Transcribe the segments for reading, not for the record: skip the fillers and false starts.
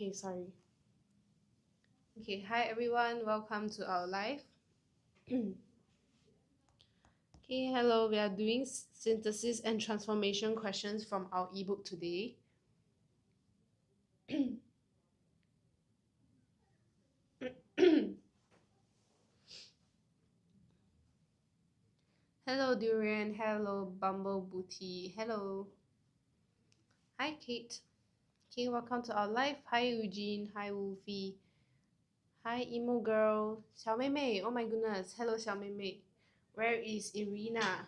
Okay, sorry. Okay, hi everyone, welcome to our live. Okay, hello, we are doing synthesis and transformation questions from our ebook today. Hello, Durian. Hello, Bumble Booty. Hello. Hi, Kate. Okay, welcome to our live. Hi, Eugene. Hi, Wolfie. Hi, Emo Girl. Xiao Mei Mei. Oh my goodness. Hello, Xiao Mei Mei. Where is Irina?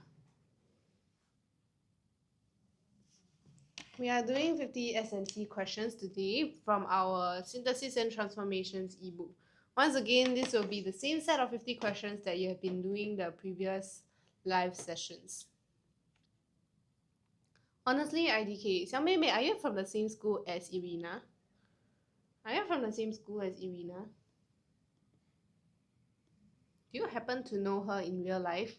We are doing 50 S&T questions today from our Synthesis and Transformations ebook. Once again, this will be the same set of 50 questions that you have been doing the previous live sessions. Honestly, IDK, Xiaomei, are you from the same school as Irina? Are you from the same school as Irina? Do you happen to know her in real life?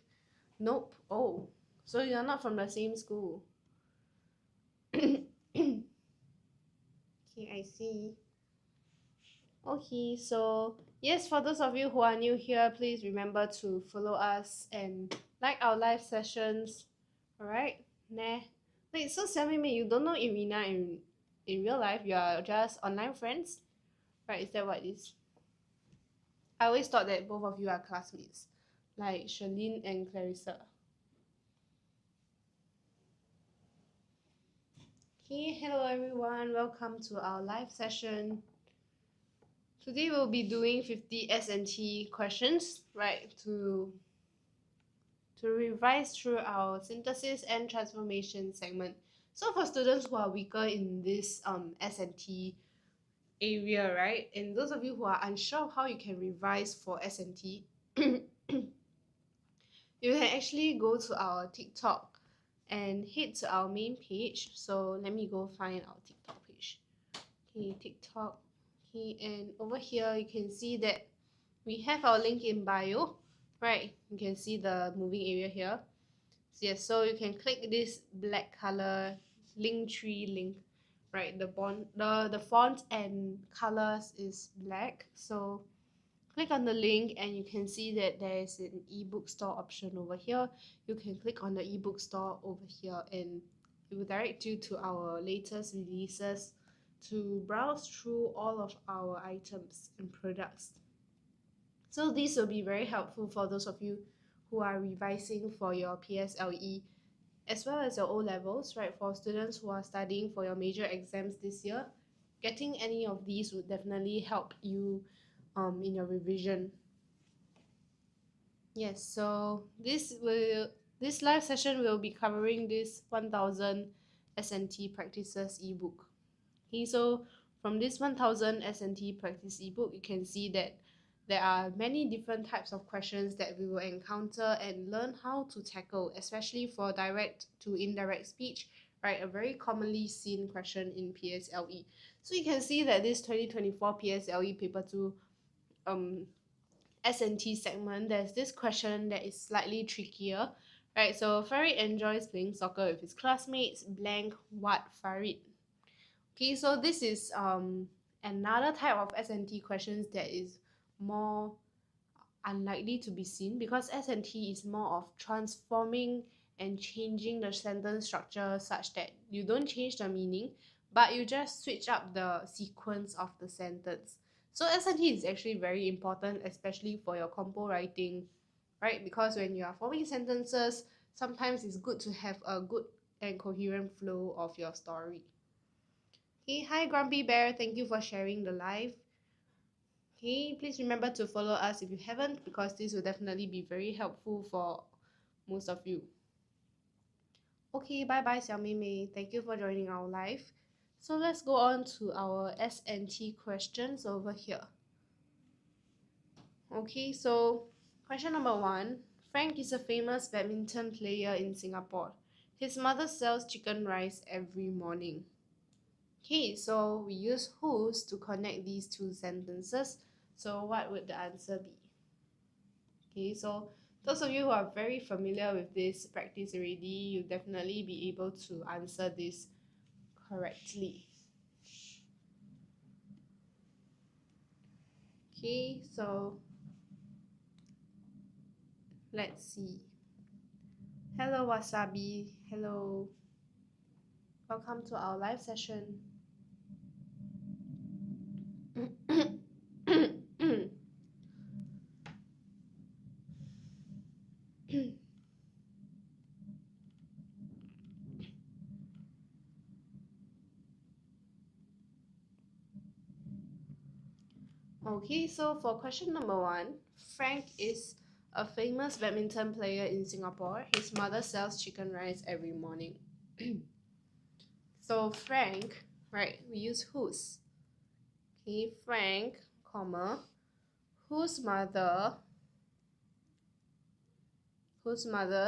Nope. Oh, so you're not from the same school. Okay, I see. Okay, so yes, for those of you who are new here, please remember to follow us and like our live sessions. Alright? Nah. Wait, so Xiaomei, you don't know Irina in real life, you are just online friends? Right, is that what it is? I always thought that both of you are classmates, like Shalene and Clarissa. Okay, hello everyone, welcome to our live session. Today we'll be doing 50 S&T questions, right, to revise through our synthesis and transformation segment. So for students who are weaker in this S&T area, right, and those of you who are unsure of how you can revise for S&T, you can actually go to our TikTok and head to our main page. So let me go find our TikTok page. Okay, TikTok. Okay, and over here you can see that we have our link in bio, right? You can see the moving area here. Yes, so you can click this black color Linktree link, right? The font and colors is black, so click on the link and you can see that there is an ebook store option over here. You can click on the ebook store over here and it will direct you to our latest releases to browse through all of our items and products. So this will be very helpful for those of you who are revising for your PSLE as well as your O levels, right? For students who are studying for your major exams this year, getting any of these would definitely help you in your revision. Yes, so this live session will be covering this 1000 S&T practices ebook. Okay, so from this 1000 S&T practice ebook, you can see that there are many different types of questions that we will encounter and learn how to tackle, especially for direct to indirect speech, right? A very commonly seen question in PSLE. So you can see that this 2024 PSLE paper 2 S&T segment, there's this question that is slightly trickier, right? So Farid enjoys playing soccer with his classmates, blank, what, Farid? Okay, so this is another type of S&T questions that is more unlikely to be seen because S&T is more of transforming and changing the sentence structure such that you don't change the meaning, but you just switch up the sequence of the sentence. So S&T is actually very important, especially for your compo writing, right? Because when you are forming sentences, sometimes it's good to have a good and coherent flow of your story. Okay, hi Grumpy Bear, thank you for sharing the live. Okay, please remember to follow us if you haven't because this will definitely be very helpful for most of you. Okay, bye bye Xiaomei Mei. Thank you for joining our live. So let's go on to our S&T questions over here. Okay, so question number 1. Frank is a famous badminton player in Singapore. His mother sells chicken rice every morning. Okay, so we use whose to connect these two sentences. So what would the answer be? Okay, so those of you who are very familiar with this practice already, you'll definitely be able to answer this correctly. Okay, so let's see. Hello Wasabi, hello. Welcome to our live session. Okay, so for question number 1, Frank is a famous badminton player in Singapore. His mother sells chicken rice every morning. So Frank, right, we use whose. Okay, Frank, comma, whose mother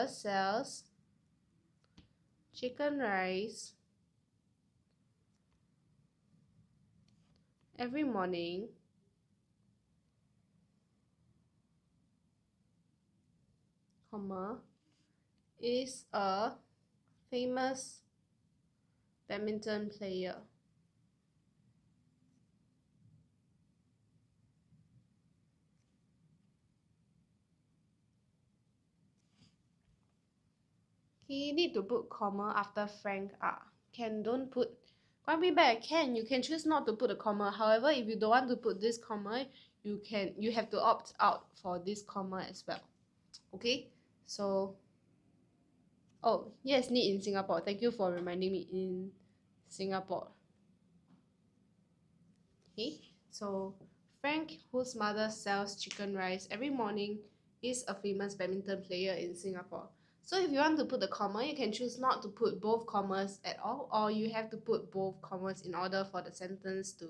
sells chicken rice every morning, comma, is a famous badminton player. Okay, need to put comma after Frank. Can don't put. Quite back. You can choose not to put a comma. However, if you don't want to put this comma, you have to opt out for this comma as well. Okay, so oh yes, need in Singapore. Thank you for reminding me, in Singapore. Okay, so Frank, whose mother sells chicken rice every morning, is a famous badminton player in Singapore. So if you want to put the comma, you can choose not to put both commas at all, or you have to put both commas in order for the sentence to,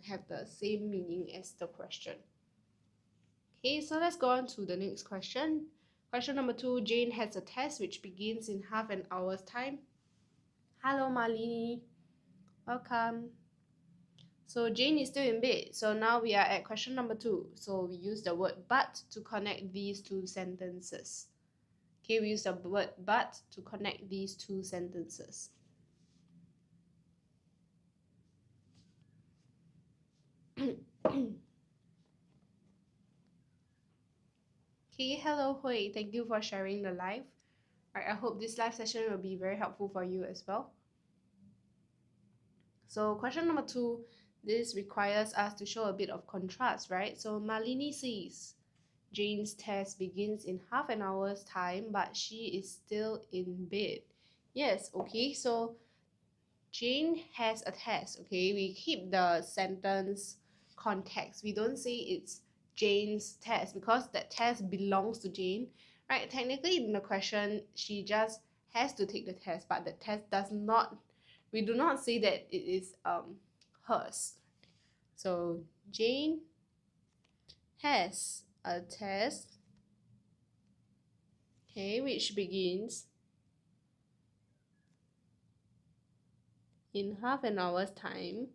have the same meaning as the question. Okay, so let's go on to the next question. Question number 2, Jane has a test which begins in half an hour's time. Hello, Malini. Welcome. So Jane is still in bed. So now we are at question number 2. So we use the word but to connect these two sentences. Okay, we use the word but to connect these two sentences. Okay, hello Hui. Thank you for sharing the live. Alright, I hope this live session will be very helpful for you as well. So question number 2, this requires us to show a bit of contrast, right? So Malini says, Jane's test begins in half an hour's time, but she is still in bed. Yes, okay, so Jane has a test, okay? We keep the sentence context. We don't say it's Jane's test because that test belongs to Jane, right? Technically, in the question, she just has to take the test, but the test does not, we do not say that it is hers. So Jane has a test, okay, which begins in half an hour's time.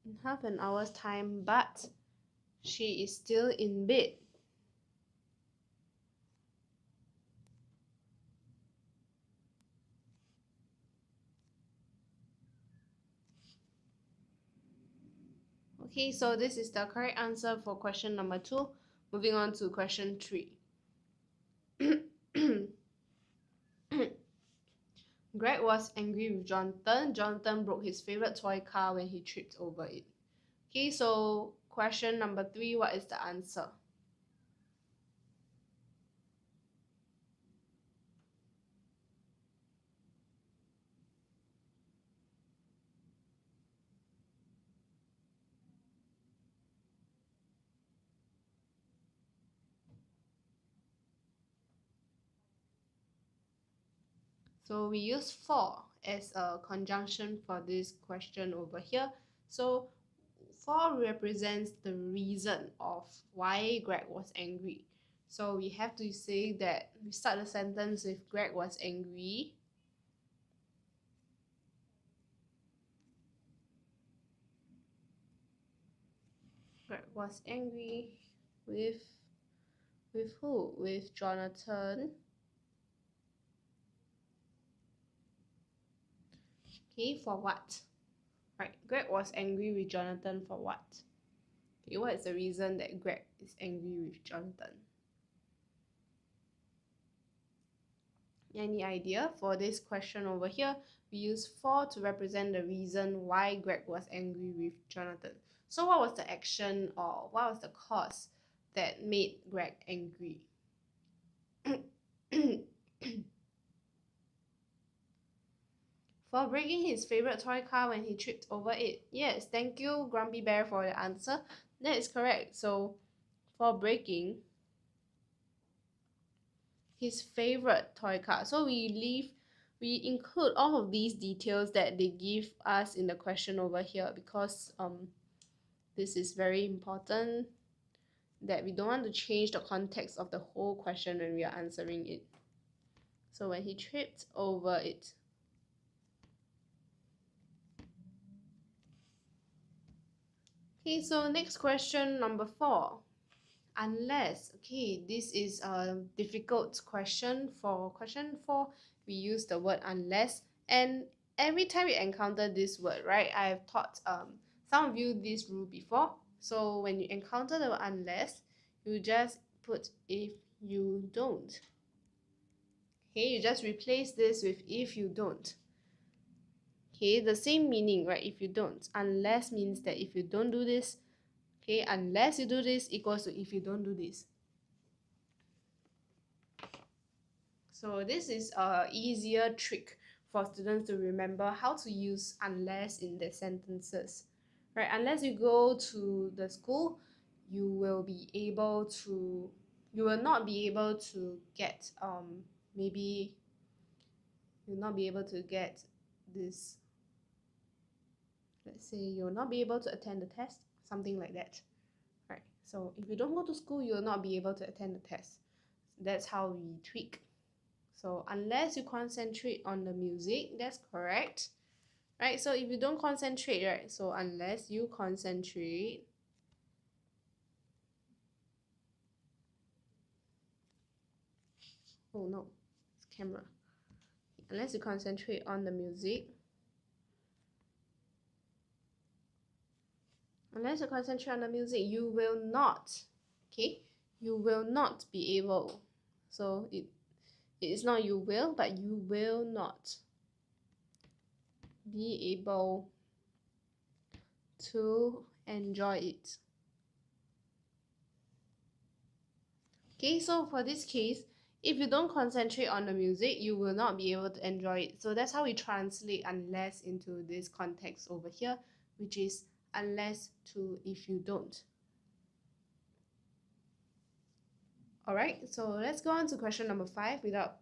In half an hour's time, but she is still in bed. Okay, so this is the correct answer for question number 2. Moving on to question 3. Greg was angry with Jonathan. Jonathan broke his favorite toy car when he tripped over it. Okay, so question number 3, what is the answer? So we use for as a conjunction for this question over here. So for represents the reason of why Greg was angry. So we have to say that we start the sentence with Greg was angry. Greg was angry with who? With Jonathan. Okay, for what? Right, Greg was angry with Jonathan for what? Okay, what is the reason that Greg is angry with Jonathan? Any idea? For this question over here, we use for to represent the reason why Greg was angry with Jonathan. So what was the action or what was the cause that made Greg angry? For breaking his favorite toy car when he tripped over it. Yes, thank you, Grumpy Bear, for the answer. That is correct. So for breaking his favorite toy car. So we include all of these details that they give us in the question over here because this is very important that we don't want to change the context of the whole question when we are answering it. So when he tripped over it. Okay, so next question, number 4. Unless, okay, this is a difficult question. For question 4, we use the word unless, and every time we encounter this word, right, I have taught some of you this rule before. So when you encounter the word unless, you just put if you don't. Okay, you just replace this with if you don't. Okay, the same meaning, right? If you don't. Unless means that if you don't do this, okay, unless you do this equals to if you don't do this. So this is a easier trick for students to remember how to use unless in their sentences. Right? Unless you go to the school, you will not be able to get maybe you'll not be able to get this, let's say you'll not be able to attend the test, something like that. Right? So if you don't go to school, you'll not be able to attend the test. That's how we tweak. So unless you concentrate on the music, that's correct. Right? So if you don't concentrate, right? So unless you concentrate oh no, it's camera. Unless you concentrate on the music, you will not, okay? You will not be able. So it is not you will, but you will not be able to enjoy it. Okay, so for this case, if you don't concentrate on the music, you will not be able to enjoy it. So that's how we translate unless into this context over here, which is unless to if you don't. Alright, so let's go on to question number 5 without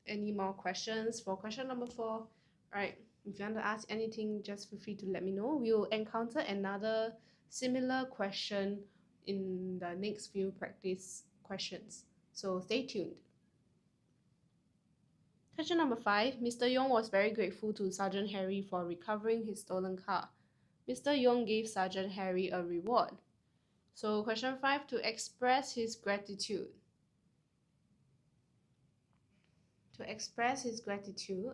any more questions. For question number 4, alright, if you want to ask anything, just feel free to let me know. We will encounter another similar question in the next few practice questions. So stay tuned. Question number 5. Mr. Yong was very grateful to Sergeant Harry for recovering his stolen car. Mr. Yong gave Sergeant Harry a reward. So question 5, to express his gratitude. To express his gratitude,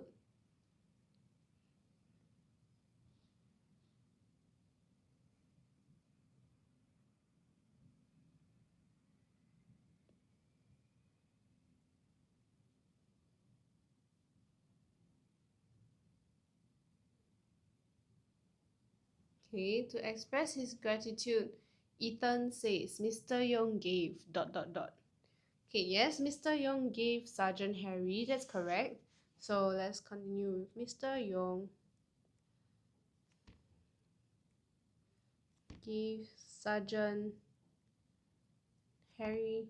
okay, to express his gratitude, Ethan says, Mr. Yong gave ... Okay, yes, Mr. Yong gave Sergeant Harry, that's correct. So let's continue with Mr. Yong gave Sergeant Harry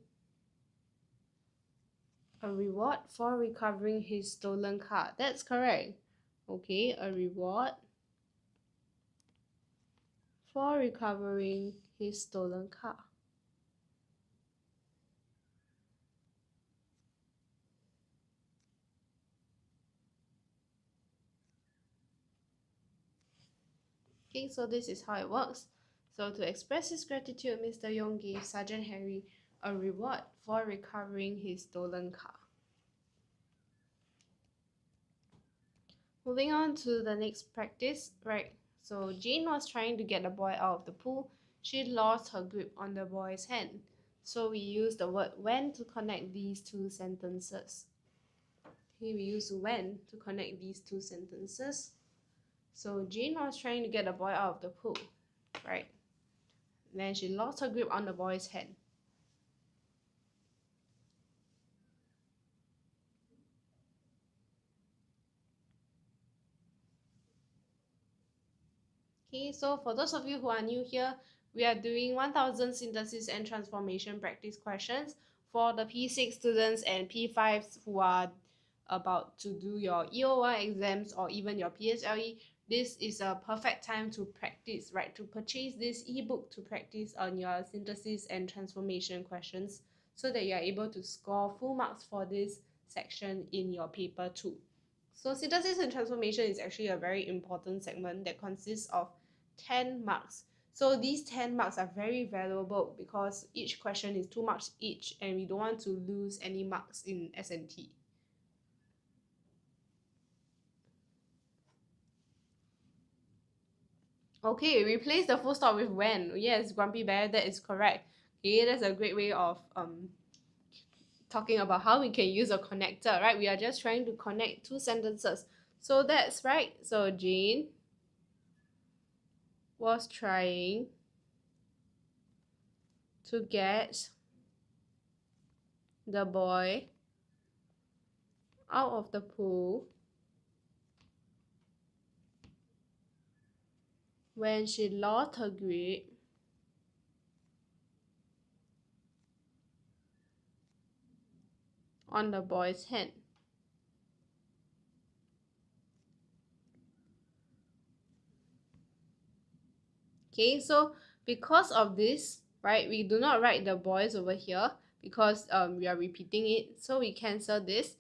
a reward for recovering his stolen car. That's correct. Okay, a reward for recovering his stolen car. Okay, so this is how it works. So to express his gratitude, Mr. Yong gave Sergeant Harry a reward for recovering his stolen car. Moving on to the next practice, right? So Jane was trying to get the boy out of the pool. She lost her grip on the boy's hand. So we use the word when to connect these two sentences. Okay, we use when to connect these two sentences. So Jane was trying to get the boy out of the pool, right? Then she lost her grip on the boy's hand. Okay, so for those of you who are new here, we are doing 1000 synthesis and transformation practice questions for the P6 students and P5s who are about to do your EO1 exams or even your PSLE. This is a perfect time to practice, right? To purchase this ebook to practice on your synthesis and transformation questions so that you are able to score full marks for this section in your paper 2. So synthesis and transformation is actually a very important segment that consists of 10 marks. So these 10 marks are very valuable because each question is 2 marks each and we don't want to lose any marks in S&T. Okay, replace the full stop with when. Yes, Grumpy Bear, that is correct. Okay, that's a great way of talking about how we can use a connector, right? We are just trying to connect two sentences. So that's right. So Jane was trying to get the boy out of the pool when she lost her grip on the boy's hand. Okay, so because of this, right, we do not write the boys over here because we are repeating it. So we cancel this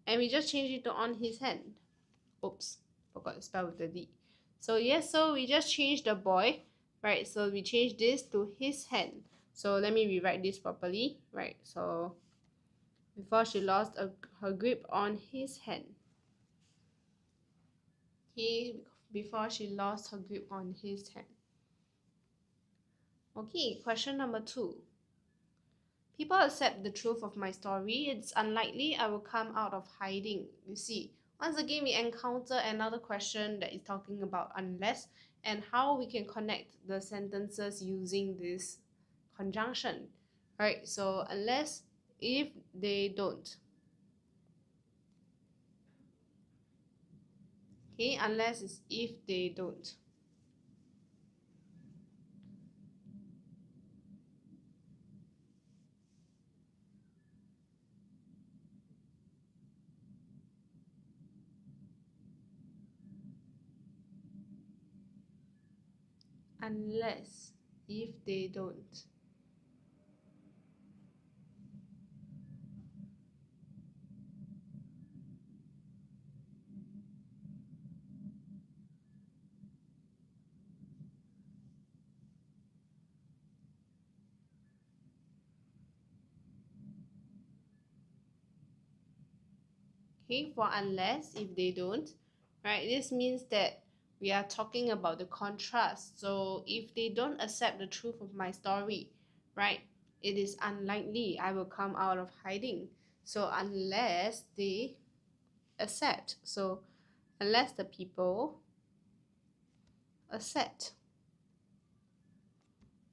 and we just change it to on his hand. Oops, forgot to spell with the D. So yes, so we just change the boy, right? So we change this to his hand. So let me rewrite this properly, right? So before she lost her grip on his hand. Okay, before she lost her grip on his hand. Okay, question number 2. People accept the truth of my story. It's unlikely I will come out of hiding. You see, once again, we encounter another question that is talking about unless and how we can connect the sentences using this conjunction. Right, so unless, if they don't. Okay, unless is if they don't. Unless, if they don't. Okay, for unless, if they don't, right, this means that we are talking about the contrast. So if they don't accept the truth of my story, right, it is unlikely I will come out of hiding. So unless they accept, so unless the people accept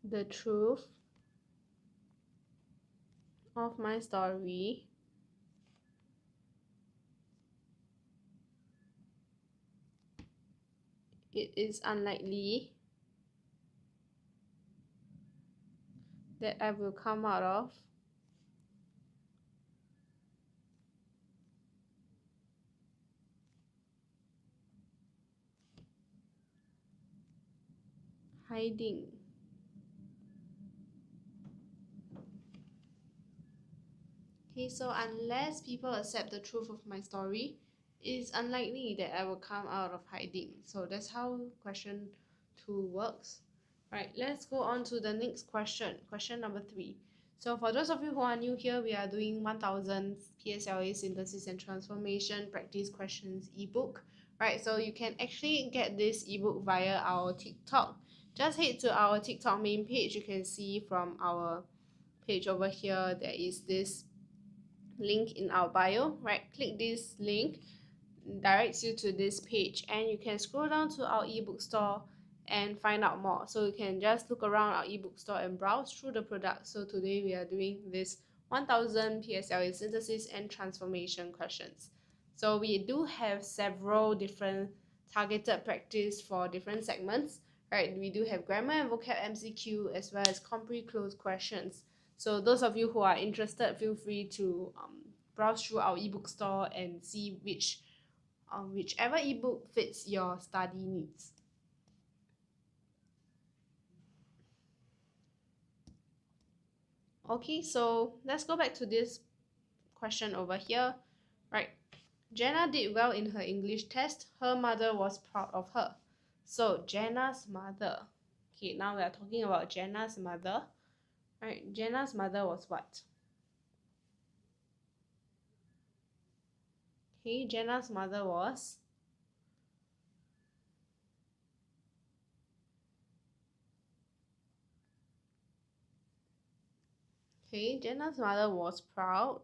the truth of my story, it is unlikely that I will come out of hiding. Okay, so unless people accept the truth of my story, it is unlikely that I will come out of hiding. So that's how question 2 works. Right, let's go on to the next question, question number 3. So for those of you who are new here, we are doing 1000 PSLE synthesis and transformation practice questions ebook. right? So you can actually get this ebook via our TikTok. Just head to our TikTok main page. You can see from our page over here, there is this link in our bio, right? Click this link, directs you to this page, and you can scroll down to our ebook store and find out more. So you can just look around our ebook store and browse through the products. So today we are doing this 1000 PSLE synthesis and transformation questions. So we do have several different targeted practice for different segments, right? We do have grammar and vocab MCQ as well as Compre Cloze questions. So those of you who are interested, feel free to browse through our ebook store and see whichever ebook fits your study needs. Okay, so let's go back to this question over here, right? Jenna did well in her English test. Her mother was proud of her. So Jenna's mother. Okay, now we are talking about Jenna's mother, right? Jenna's mother was what? Okay, Jenna's mother was Jenna's mother was proud.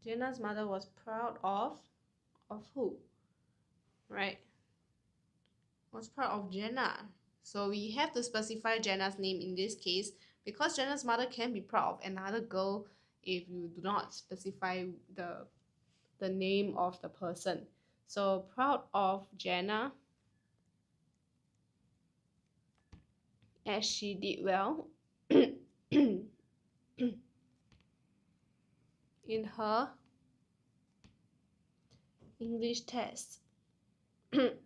Jenna's mother was proud of who? Right? Was proud of Jenna. So we have to specify Jenna's name in this case because Jenna's mother can be proud of another girl if you do not specify the name of the person. So proud of Jenna as she did well in her English test. Okay,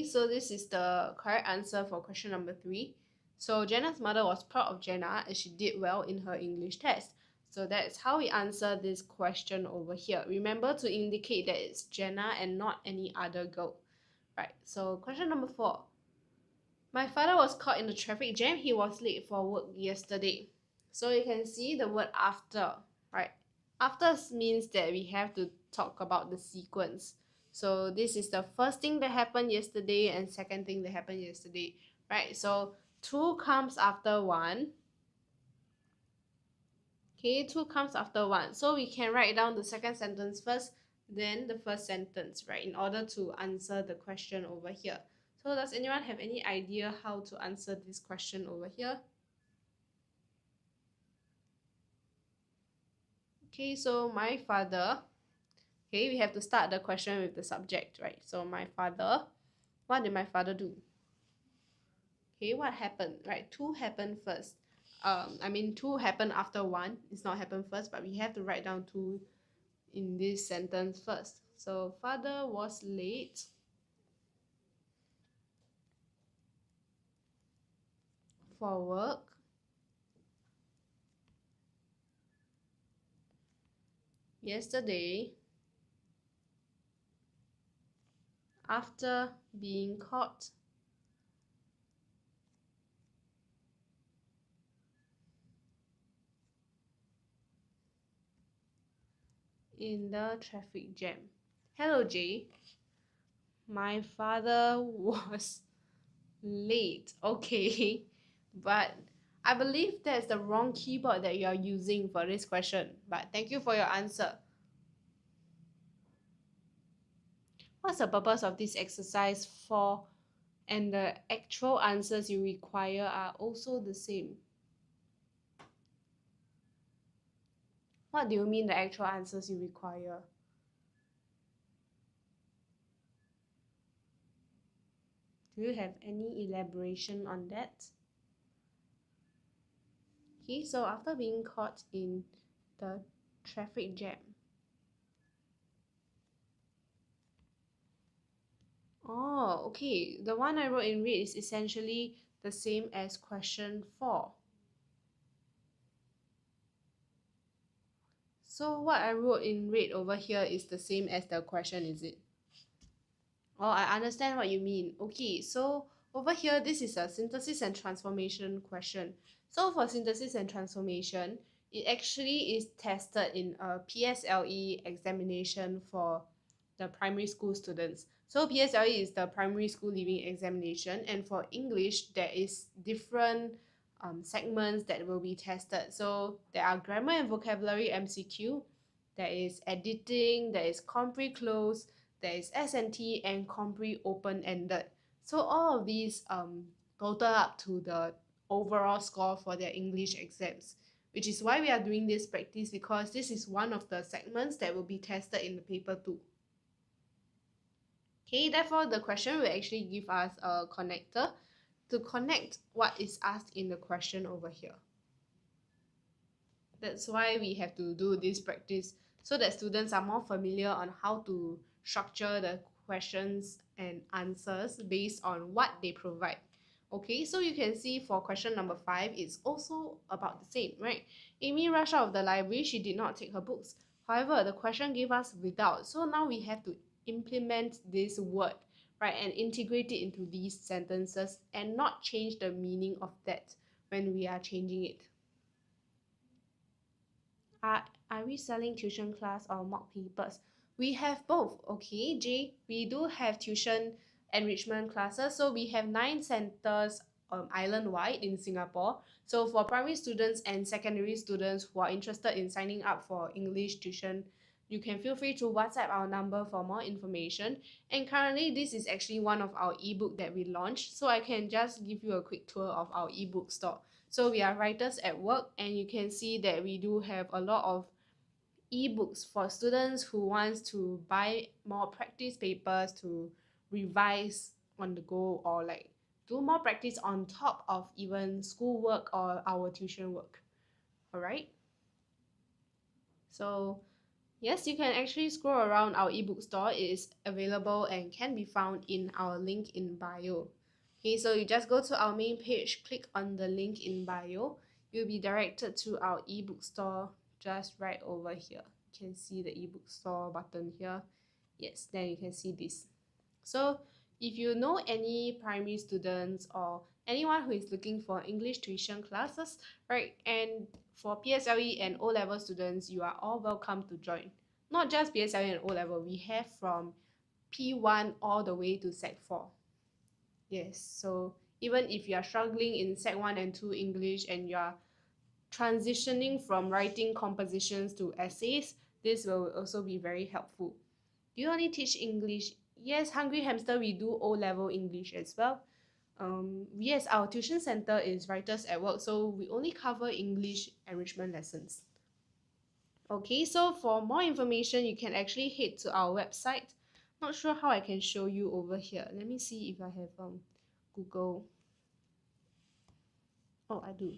so this is the correct answer for question number 3. So Jenna's mother was proud of Jenna as she did well in her English test. So that's how we answer this question over here. Remember to indicate that it's Jenna and not any other girl. Right, so question number 4. My father was caught in the traffic jam. He was late for work yesterday. So you can see the word after, right? After means that we have to talk about the sequence. So this is the first thing that happened yesterday and second thing that happened yesterday, right? So 2 comes after 1. Okay, 2 comes after 1. So we can write down the second sentence first, then the first sentence, right, in order to answer the question over here. So does anyone have any idea how to answer this question over here? Okay, so my father. Okay, we have to start the question with the subject, right? So my father, what did my father do? Okay, what happened, right? 2 happened first. 2 happened after 1. It's not happened first, but we have to write down 2 in this sentence first. So father was late for work yesterday after being caught in the traffic jam. Hello, Jay. My father was late. Okay, but I believe that's the wrong keyboard that you are using for this question. But thank you for your answer. What's the purpose of this exercise for? And the actual answers you require are also the same. What do you mean the actual answers you require? Do you have any elaboration on that? Okay, so after being caught in the traffic jam. Oh, okay. The one I wrote in red is essentially the same as question 4. So what I wrote in red over here is the same as the question, is it? Oh, I understand what you mean. Okay, so Over here, this is a synthesis and transformation question. So for synthesis and transformation, it actually is tested in a PSLE examination for the primary school students. So PSLE is the primary school leaving examination, and for English, there is different segments that will be tested. So there are grammar and vocabulary MCQ, there is editing, there is Compre Cloze, there is S&T and Compre open-ended. So all of these total up to the overall score for their English exams, which is why we are doing this practice, because this is one of the segments that will be tested in the paper 2. Okay, therefore the question will actually give us a connector to connect what is asked in the question over here. That's why we have to do this practice, so that students are more familiar on how to structure the questions and answers based on what they provide. Okay, so you can see for question number 5, it's also about the same, right? Amy rushed out of the library, she did not take her books. However, the question gave us without, so now we have to implement this word, right, and integrate it into these sentences and not change the meaning of that when we are changing it. Are we selling tuition class or mock papers? We have both, okay, Jay. We do have tuition enrichment classes. So we have 9 centers island-wide in Singapore. So for primary students and secondary students who are interested in signing up for English tuition, you can feel free to WhatsApp our number for more information. And currently, this is actually one of our ebook that we launched. So I can just give you a quick tour of our ebook store. So we are writers at work, and you can see that we do have a lot of ebooks for students who wants to buy more practice papers to revise on the go, or like do more practice on top of even schoolwork or our tuition work. All right. So yes, you can actually scroll around our ebook store. It is available and can be found in our link in bio. Okay, so you just go to our main page, click on the link in bio. You'll be directed to our ebook store just right over here. You can see the ebook store button here. Yes, then you can see this. So if you know any primary students or anyone who is looking for English tuition classes, right, and for PSLE and O-level students, you are all welcome to join. Not just PSLE and O-level, we have from P1 all the way to Sec 4. Yes, so even if you are struggling in Sec 1 and 2 English and you are transitioning from writing compositions to essays, this will also be very helpful. Do you only teach English? Yes, Hungry Hamster, we do O-level English as well. Yes, our tuition center is Writers at Work, so we only cover English enrichment lessons. Okay, so for more information, you can actually head to our website. Not sure how I can show you over here. Let me see if I have Google. Oh, I do.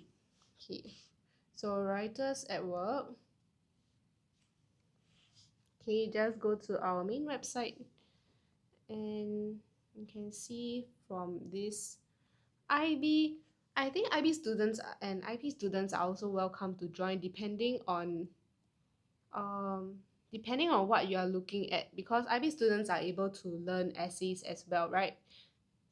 Okay, so Writers at Work. Okay, just go to our main website, and you can see from this IB, I think IB students and IP students are also welcome to join um depending on what you are looking at, because IB students are able to learn essays as well, right?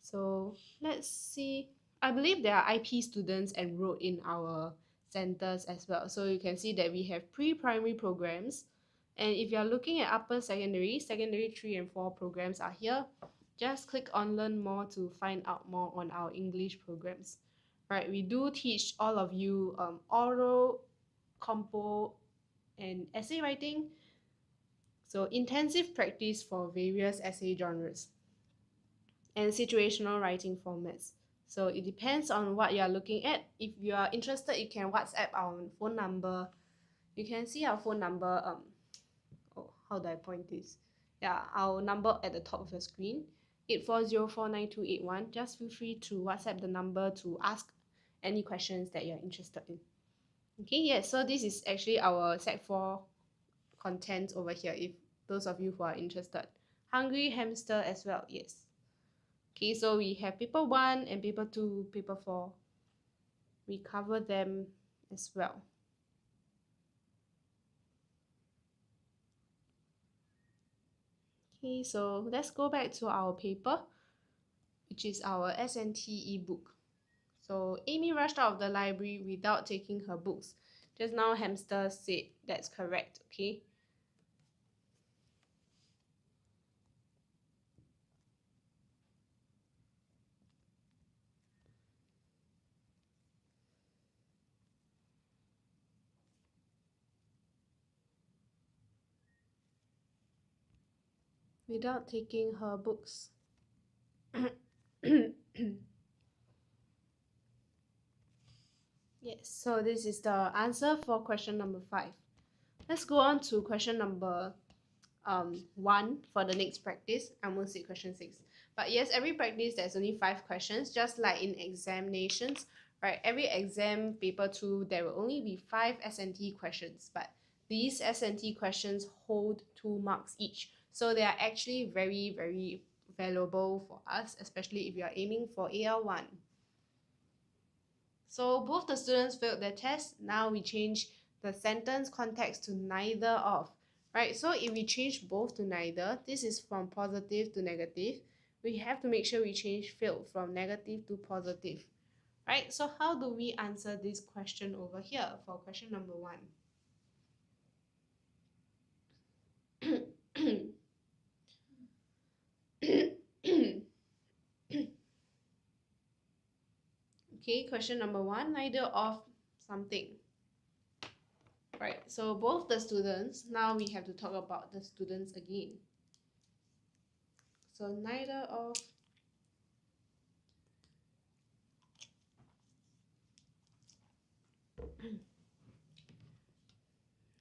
So let's see. I believe there are IP students enrolled in our centers as well. So you can see that we have pre-primary programs. And if you're looking at upper secondary, secondary 3 and 4 programs are here. Just click on learn more to find out more on our English programs. Right, we do teach all of you oral, compo, and essay writing. So intensive practice for various essay genres and situational writing formats. So it depends on what you are looking at. If you are interested, you can WhatsApp our phone number. You can see our phone number. Oh, how do I point this? Yeah, our number at the top of your screen, 84049281. Just feel free to WhatsApp the number to ask any questions that you're interested in. Okay, yes, so this is actually our Sec 4 content over here, if those of you who are interested. Hungry Hamster as well, yes. Okay, so we have paper 1 and paper 2, paper 4. We cover them as well. Okay, so let's go back to our paper, which is our S&T ebook. So Amy rushed out of the library without taking her books. Just now Hamster said that's correct, okay? Without taking her books. Yes, so this is the answer for question number 5. Let's go on to question number 1 for the next practice. I won't say question 6. But yes, every practice there's only 5 questions, just like in examinations, right? Every exam paper 2, there will only be 5 S&T questions, but these S&T questions hold 2 marks each. So they are actually very, very valuable for us, especially if you are aiming for AL1. So both the students failed their test. Now we change the sentence context to neither of, right? So if we change both to neither, this is from positive to negative. We have to make sure we change failed from negative to positive, right? So how do we answer this question over here for question number 1? Okay, question number 1, neither of something. Right, so both the students, now we have to talk about the students again. So neither of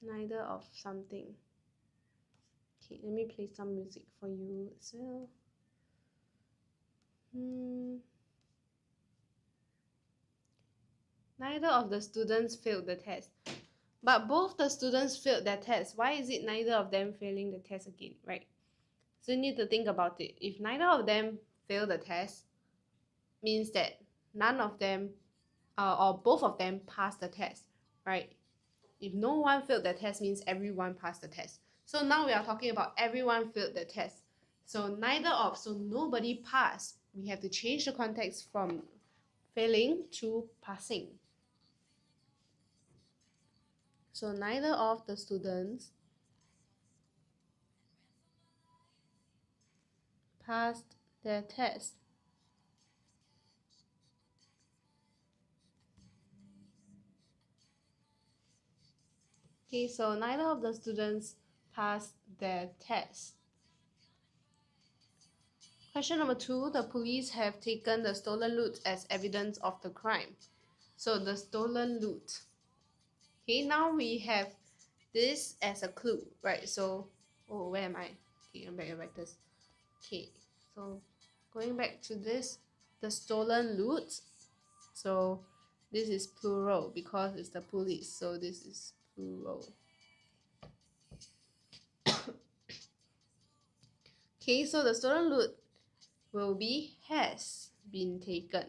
neither of something. Okay, let me play some music for you as well. Neither of the students failed the test. But both the students failed their test. Why is it neither of them failing the test again, right? So you need to think about it. If neither of them fail the test, means that none of them or both of them passed the test, right? If no one failed the test, means everyone passed the test. So now we are talking about everyone failed the test. So neither of, so nobody passed. We have to change the context from failing to passing. So neither of the students passed their test. Okay, so neither of the students passed their test. Question number 2, the police have taken the stolen loot as evidence of the crime. So the stolen loot. Okay, now we have this as a clue, right? So, oh, where am I? Okay, I'm back at this. Okay, so going back to this, the stolen loot. So this is plural because it's the police. So this is plural. Okay, so the stolen loot will be has been taken.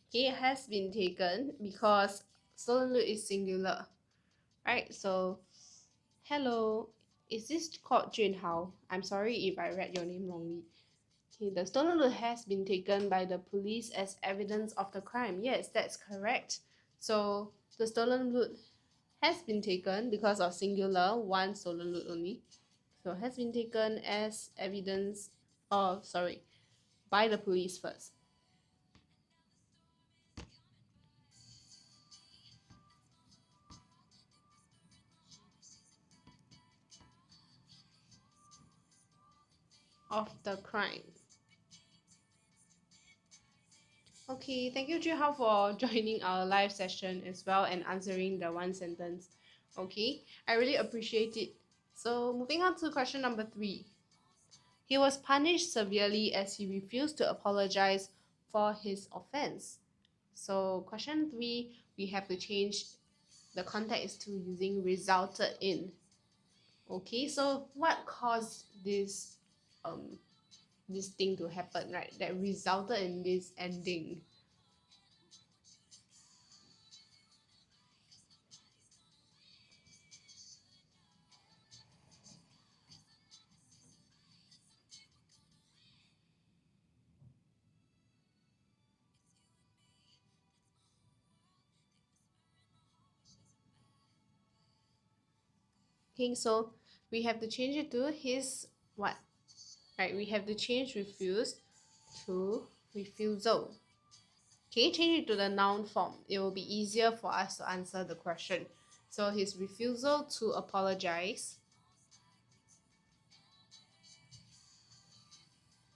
Okay, has been taken because stolen loot is singular, right? So, hello, is this called Junhao? I'm sorry if I read your name wrongly. Okay, the stolen loot has been taken by the police as evidence of the crime. Yes, that's correct. So the stolen loot has been taken because of singular, one stolen loot only. So has been taken as evidence of, by the police first. Of the crime. Okay, thank you Junhao for joining our live session as well and answering the one sentence. Okay, I really appreciate it. So moving on to question number 3. He was punished severely as he refused to apologize for his offense. So question 3, we have to change the context to using resulted in. Okay, so what caused this this thing to happen, right? That resulted in this ending. Okay, so we have to change it to his what? Right, we have to change refuse to refusal. Can you change it to the noun form? It will be easier for us to answer the question. So his refusal to apologize.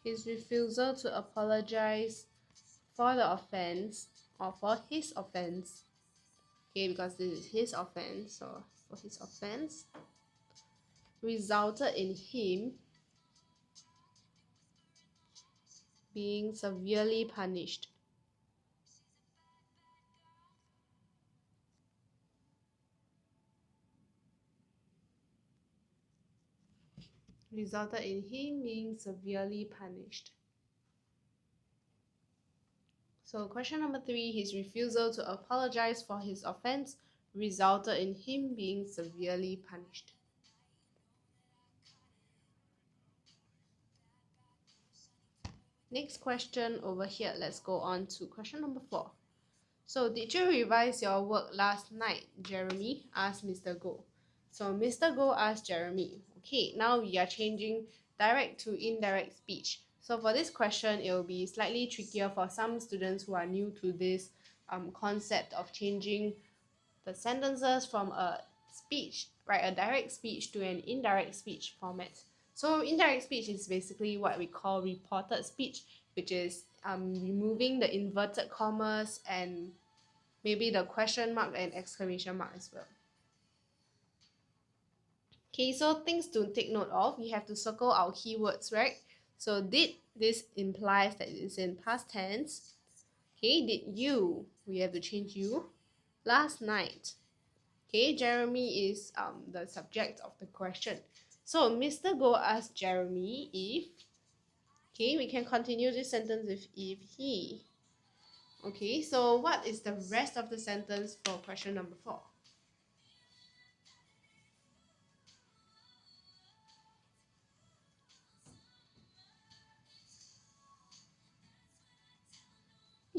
His refusal to apologize for the offense or for his offense. Okay, because this is his offense, so for his offense resulted in him being severely punished. Resulted in him being severely punished. So question number 3, his refusal to apologize for his offense resulted in him being severely punished. Next question over here, let's go on to question number 4. So did you revise your work last night, Jeremy? Asked Mr. Goh. So Mr. Goh asked Jeremy. Okay, now we are changing direct to indirect speech. So for this question, it will be slightly trickier for some students who are new to this concept of changing the sentences from a speech, right, a direct speech to an indirect speech format. So indirect speech is basically what we call reported speech, which is removing the inverted commas and maybe the question mark and exclamation mark as well. Okay, so things to take note of, we have to circle our keywords, right? So did, this implies that it's in past tense. Okay, did you, we have to change you. Last night. Okay, Jeremy is the subject of the question. So Mr. Goh asked Jeremy if, okay, we can continue this sentence with if he. Okay, so what is the rest of the sentence for question number 4?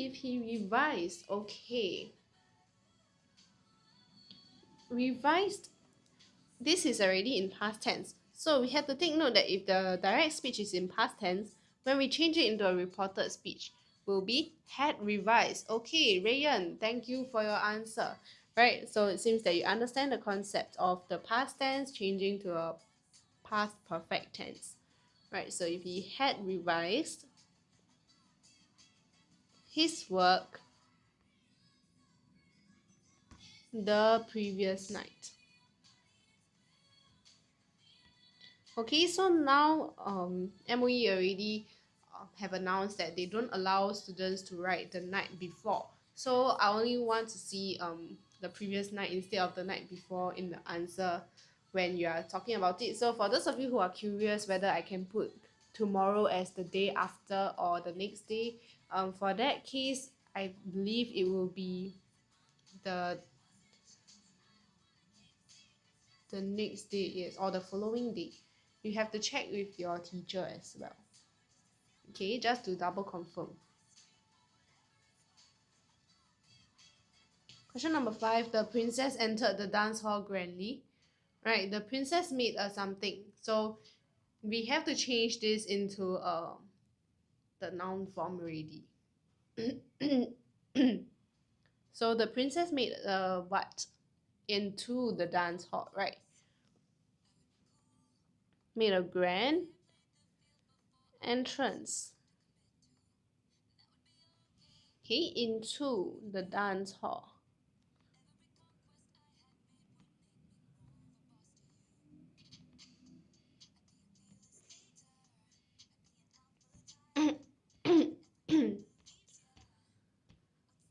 If he revised, okay. Revised, this is already in past tense. So we have to take note that if the direct speech is in past tense, when we change it into a reported speech, will be had revised. Okay, Rayan, thank you for your answer. Right, so it seems that you understand the concept of the past tense changing to a past perfect tense. Right, so if he had revised his work the previous night. Okay, so now MOE already have announced that they don't allow students to write the night before. So I only want to see the previous night instead of the night before in the answer when you are talking about it. So for those of you who are curious whether I can put tomorrow as the day after or the next day, for that case, I believe it will be the next day, yes, or the following day. You have to check with your teacher as well. Okay, just to double confirm. Question number 5, the princess entered the dance hall grandly. Right, the princess made a something. So we have to change this into the noun form already. So the princess made a what into the dance hall, right? Made a grand entrance. Okay, into the dance hall.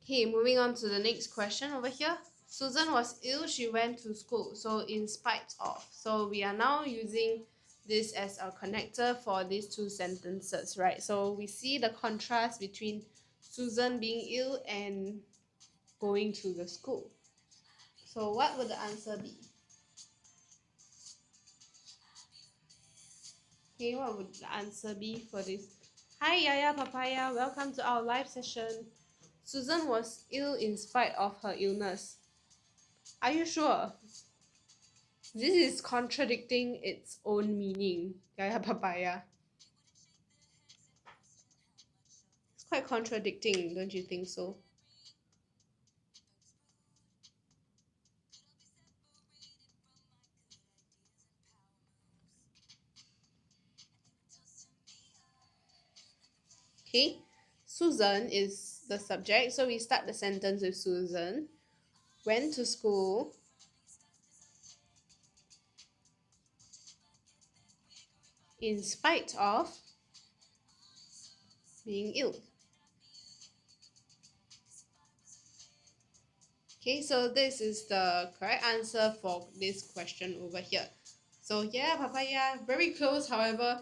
Okay, moving on to the next question over here. Susan was ill, she went to school. So in spite of. So we are now using this as a connector for these two sentences, right? So we see the contrast between Susan being ill and going to the school. So what would the answer be? Okay, what would the answer be for this? Hi Yaya Papaya, welcome to our live session. Susan was ill in spite of her illness. Are you sure? This is contradicting its own meaning. Gaya papaya. It's quite contradicting, don't you think so? Okay, Susan is the subject, so we start the sentence with Susan went to school in spite of being ill. Okay, so this is the correct answer for this question over here. So yeah, papaya, very close. However,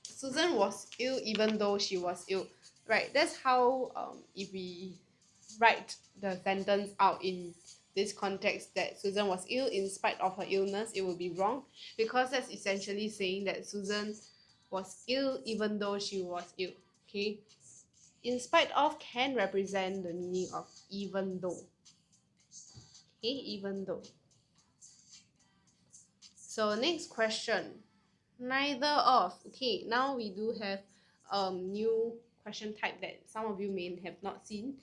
Susan was ill even though she was ill. Right, that's how if we write the sentence out in this context that Susan was ill in spite of her illness, it will be wrong because that's essentially saying that Susan was ill even though she was ill. Okay, in spite of can represent the meaning of even though. Okay, even though. So next question, neither of. Okay, now we do have new question type that some of you may have not seen.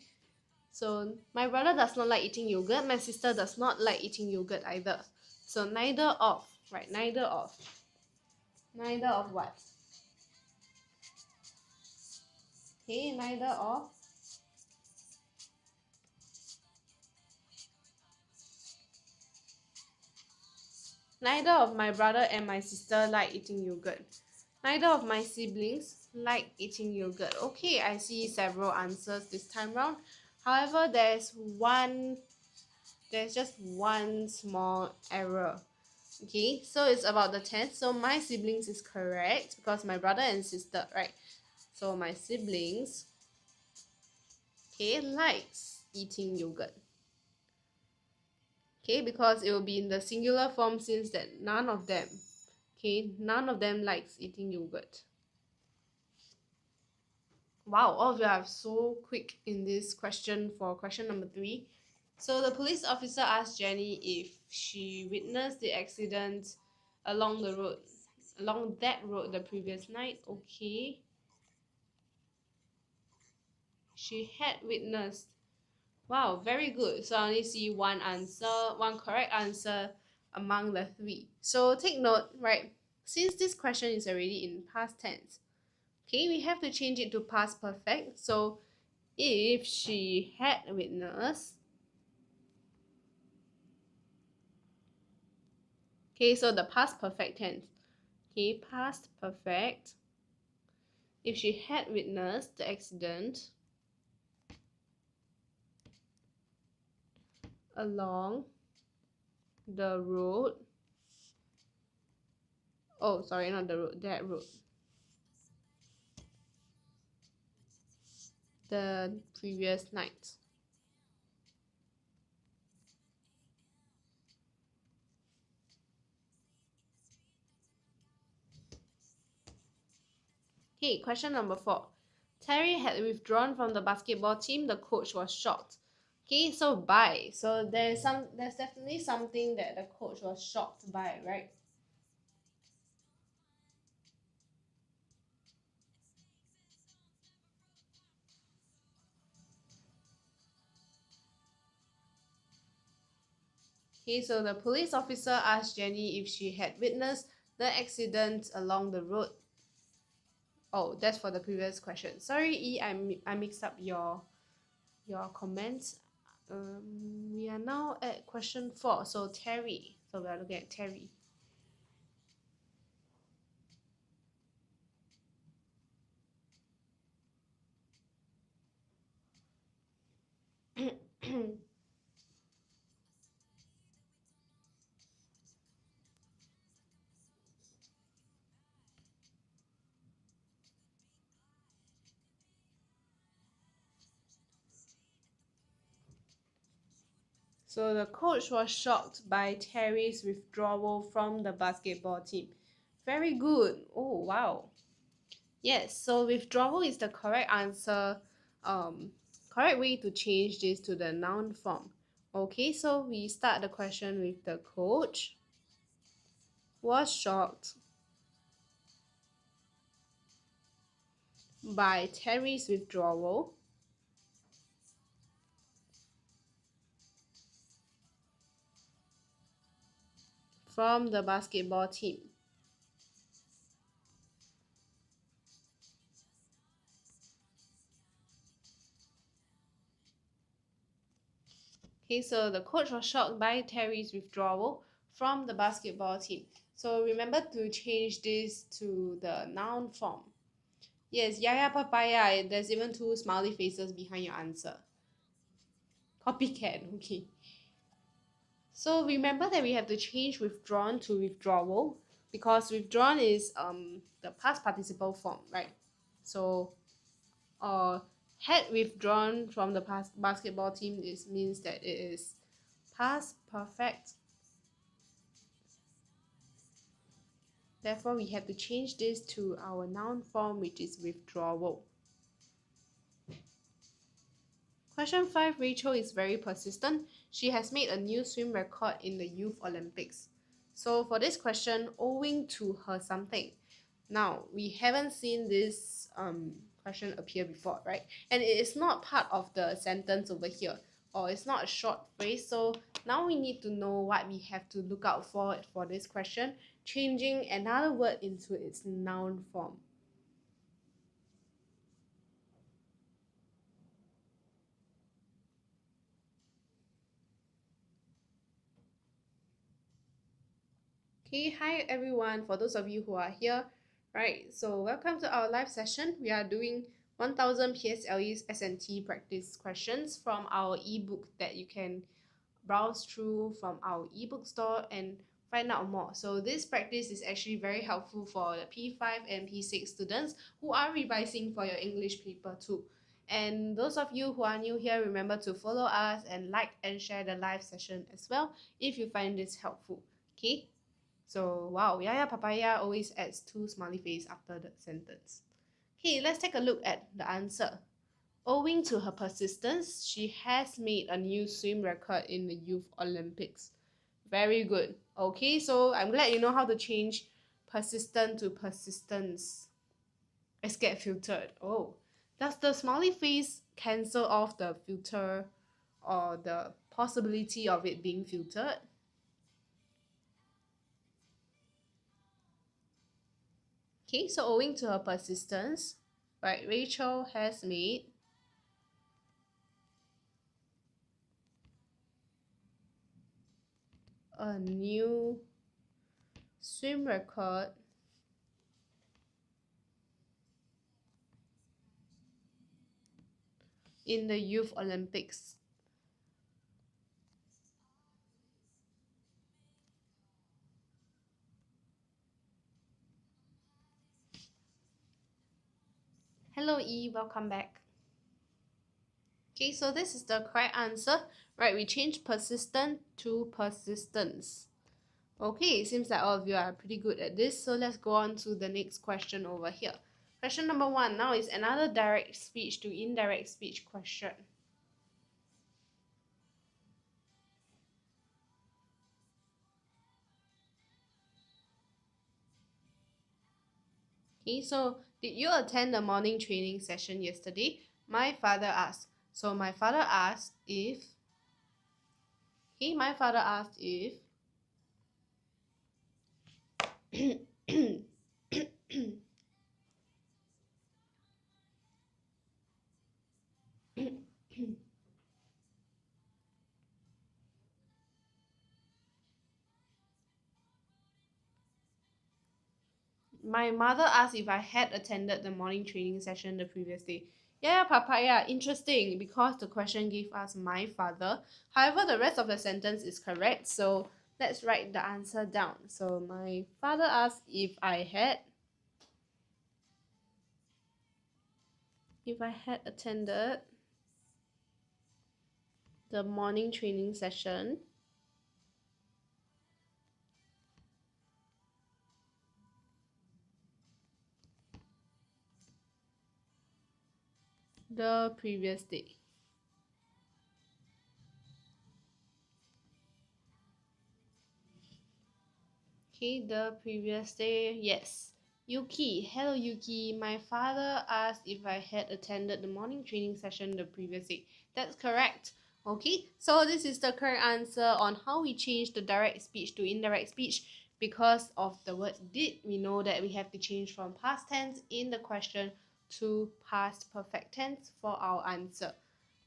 So my brother does not like eating yogurt, my sister does not like eating yogurt either. So neither of, right? Neither of. Neither of what? Okay, neither of. Neither of my brother and my sister like eating yogurt. Neither of my siblings like eating yogurt. Okay, I see several answers this time round. However, there's just one small error. Okay, so it's about the tenth. So my siblings is correct because my brother and sister, right? So my siblings, okay, likes eating yogurt. Okay, because it will be in the singular form since that none of them, okay, none of them likes eating yogurt. Wow, all of you are so quick in this question for question number 3. So the police officer asked Jenny if she witnessed the accident along the road, along that road the previous night. Okay. She had witnessed. Wow, very good. So I only see one answer, one correct answer among the 3. So take note, right? Since this question is already in past tense, okay, we have to change it to past perfect. So if she had witnessed, okay, so the past perfect tense, okay, past perfect, if she had witnessed the accident along the road, oh sorry, not the road, that road, the previous night. Okay, question number 4. Terry had withdrawn from the basketball team. The coach was shocked. Okay, so by. So there's definitely something that the coach was shocked by, right? Okay, so the police officer asked Jenny if she had witnessed the accident along the road. Oh, that's for the previous question. Sorry, E, I mixed up your comments. We are now at question 4. So Terry. So we are looking at Terry. So the coach was shocked by Terry's withdrawal from the basketball team. Very good. Oh, wow. Yes, so withdrawal is the correct answer. Correct way to change this to the noun form. Okay, so we start the question with the coach was shocked by Terry's withdrawal from the basketball team. Okay, so the coach was shocked by Terry's withdrawal from the basketball team. So remember to change this to the noun form. Yes, yaya papaya. There's even two smiley faces behind your answer. Copycat, okay. So remember that we have to change withdrawn to withdrawal because withdrawn is the past participle form, right? So had withdrawn from the past basketball team is means that it is past perfect. Therefore, we have to change this to our noun form, which is withdrawal. Question 5. Rachel is very persistent. She has made a new swim record in the Youth Olympics. So for this question, owing to her something. Now, we haven't seen this question appear before, right? And it is not part of the sentence over here, or it's not a short phrase. So now we need to know what we have to look out for this question, changing another word into its noun form. Okay, hi everyone. For those of you who are here, right? So welcome to our live session. We are doing 1000 PSLE's S&T practice questions from our ebook that you can browse through from our ebook store and find out more. So this practice is actually very helpful for the P5 and P6 students who are revising for your English paper too. And those of you who are new here, remember to follow us and like and share the live session as well if you find this helpful. Okay? So wow, Yaya Papaya always adds two smiley face after the sentence. Okay, let's take a look at the answer. Owing to her persistence, she has made a new swim record in the Youth Olympics. Very good. Okay, so I'm glad you know how to change persistent to persistence. Let's get filtered. Oh, does the smiley face cancel off the filter or the possibility of it being filtered? Okay, so owing to her persistence, right, Rachel has made a new swim record in the Youth Olympics. Hello E, welcome back. Okay, so this is the correct answer. Right, we changed persistent to persistence. Okay, it seems like all of you are pretty good at this. So let's go on to the next question over here. Question number 1 now is another direct speech to indirect speech question. Okay, so did you attend the morning training session yesterday? My father asked. So my father asked if my father asked if my mother asked if I had attended the morning training session the previous day. Yeah, papaya, interesting because the question gave us my father. However, the rest of the sentence is correct, so let's write the answer down. So my father asked if I had attended the morning training session the previous day. Okay, the previous day, yes. Yuki, hello Yuki. My father asked if I had attended the morning training session the previous day. That's correct. Okay, so this is the correct answer on how we change the direct speech to indirect speech. Because of the word did, we know that we have to change from past tense in the question to past perfect tense for our answer.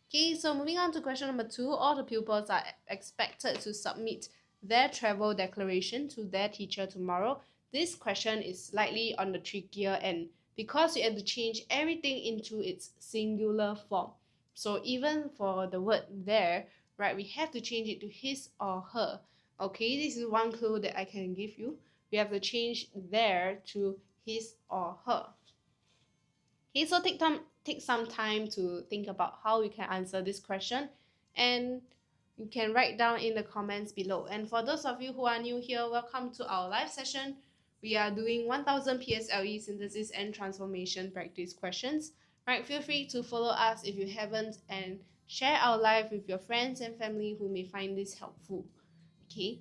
Okay, so moving on to question number 2, all the pupils are expected to submit their travel declaration to their teacher tomorrow. This question is slightly on the trickier end because you have to change everything into its singular form. So even for the word there, right, we have to change it to his or her. Okay, this is one clue that I can give you. We have to change there to his or her. Okay, so take some time to think about how you can answer this question, and you can write down in the comments below. And for those of you who are new here, welcome to our live session. We are doing 1000 PSLE synthesis and transformation practice questions. Right, feel free to follow us if you haven't, and share our live with your friends and family who may find this helpful. Okay.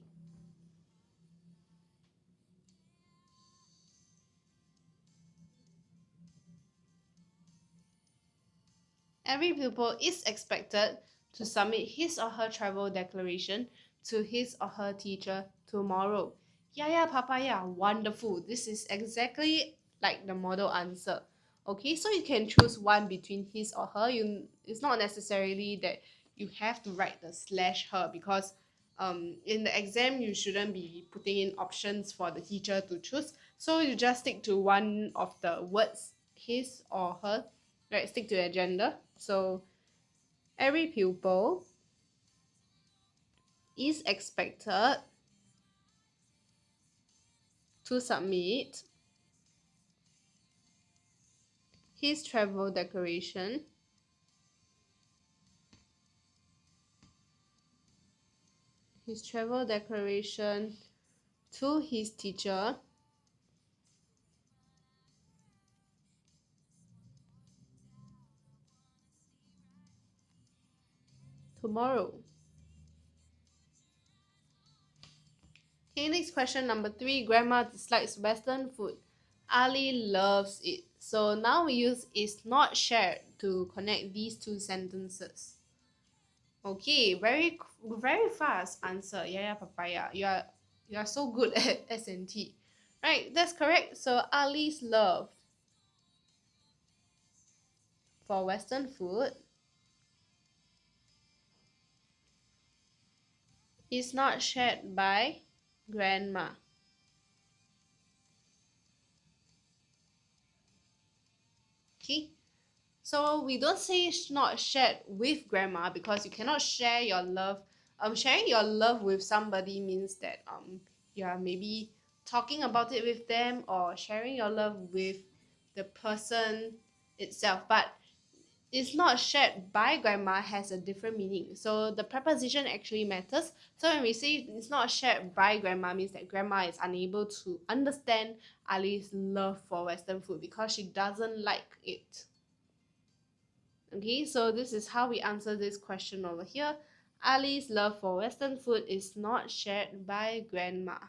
Every pupil is expected to submit his or her travel declaration to his or her teacher tomorrow. Yeah, papaya, wonderful. This is exactly like the model answer. Okay, so you can choose one between his or her. It's not necessarily that you have to write the slash her, because in the exam you shouldn't be putting in options for the teacher to choose. So you just stick to one of the words, his or her, right? Stick to the gender. So every pupil is expected to submit his travel declaration to his teacher tomorrow. Okay, next question number 3. Grandma dislikes Western food. Ali loves it. So now we use is not shared to connect these two sentences. Okay, very fast answer. Yeah, papaya. You are so good at S&T. Right, that's correct. So Ali's love for Western food is not shared by grandma. Okay, so we don't say it's not shared with grandma, because you cannot share your love. Sharing your love with somebody means that you are maybe talking about it with them, or sharing your love with the person itself. But it's not shared by grandma has a different meaning. So the preposition actually matters. So when we say it's not shared by grandma, means that grandma is unable to understand Ali's love for Western food because she doesn't like it. Okay, so this is how we answer this question over here. Ali's love for Western food is not shared by grandma.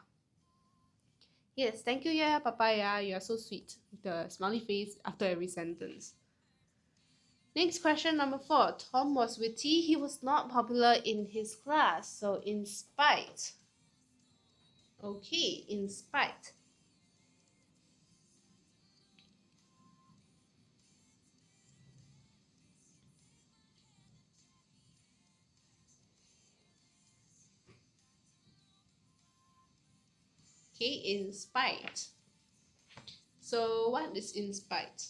Yes, thank you, yeah, papaya. You are so sweet. The smiley face after every sentence. Next question number 4. Tom was witty. He was not popular in his class. So in spite. Okay, in spite. Okay, in spite. So what is in spite?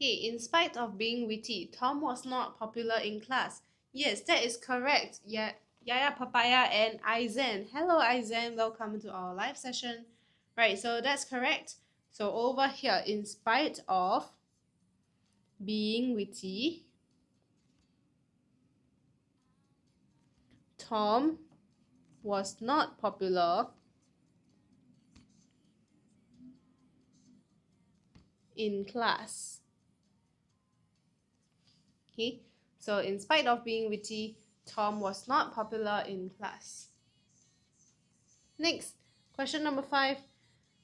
Okay, in spite of being witty, Tom was not popular in class. Yes, that is correct. Yeah, Yaya, Papaya, and Aizen. Hello, Aizen. Welcome to our live session. Right, so that's correct. So over here, in spite of being witty, Tom was not popular in class. Okay, so in spite of being witty, Tom was not popular in class. Next, question number 5.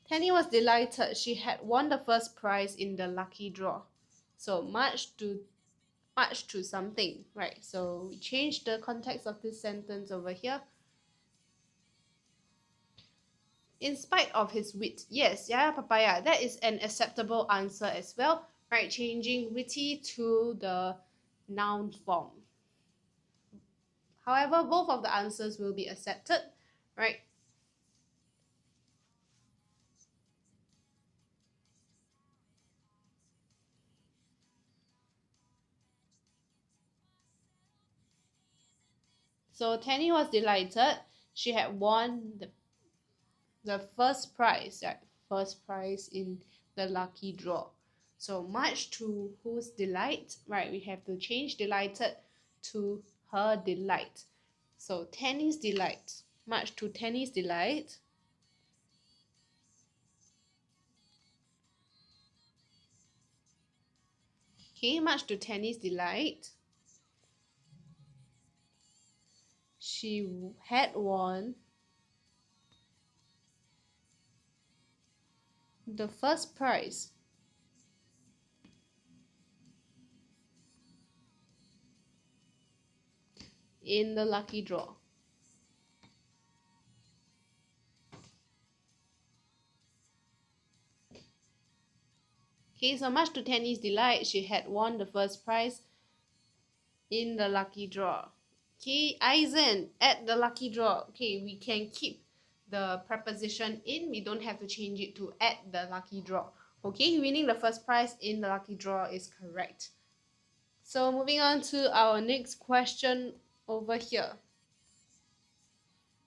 Tenny was delighted she had won the first prize in the lucky draw. So much to something, right? So we change the context of this sentence over here. In spite of his wit. Yes, yeah, papaya. That is an acceptable answer as well, right? Changing witty to the noun form. However, both of the answers will be accepted, right? So Tanny was delighted. She had won the first prize, right? First prize in the lucky draw. So much to whose delight, right? We have to change delighted to her delight. So Tanny's delight, much to Tanny's delight. Okay, much to Tanny's delight, she had won the first prize in the lucky draw. Okay, so much to Tanny's delight, she had won the first prize in the lucky draw. Okay, Eisen, at the lucky draw. Okay, we can keep the preposition in. We don't have to change it to at the lucky draw. Okay, winning the first prize in the lucky draw is correct. So moving on to our next question over here.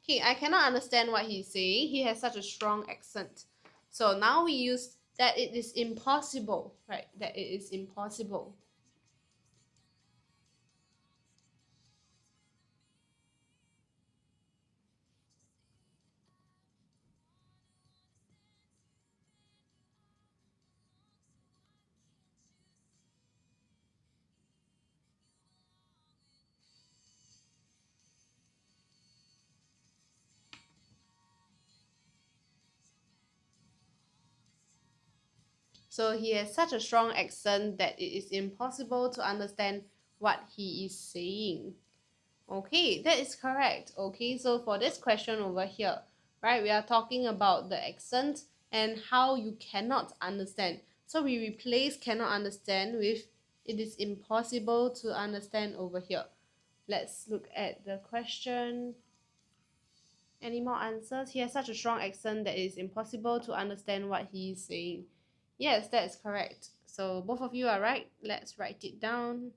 Okay, I cannot understand what he's saying. He has such a strong accent. So now we use that it is impossible, right? That it is impossible. So he has such a strong accent that it is impossible to understand what he is saying. Okay, that is correct. Okay, so for this question over here, right, we are talking about the accent and how you cannot understand. So we replace cannot understand with it is impossible to understand over here. Let's look at the question. Any more answers? He has such a strong accent that it is impossible to understand what he is saying. Yes, that is correct. So both of you are right. Let's write it down.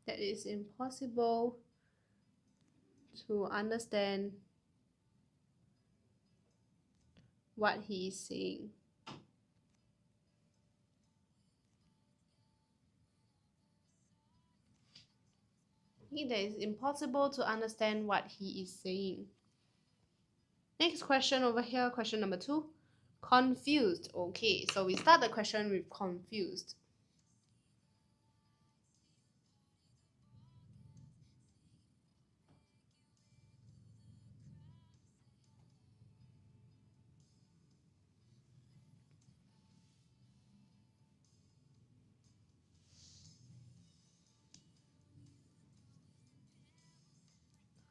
That it is impossible to understand what he is saying. That is impossible to understand what he is saying. Next question over here, question number 2. Confused. Okay, so we start the question with confused.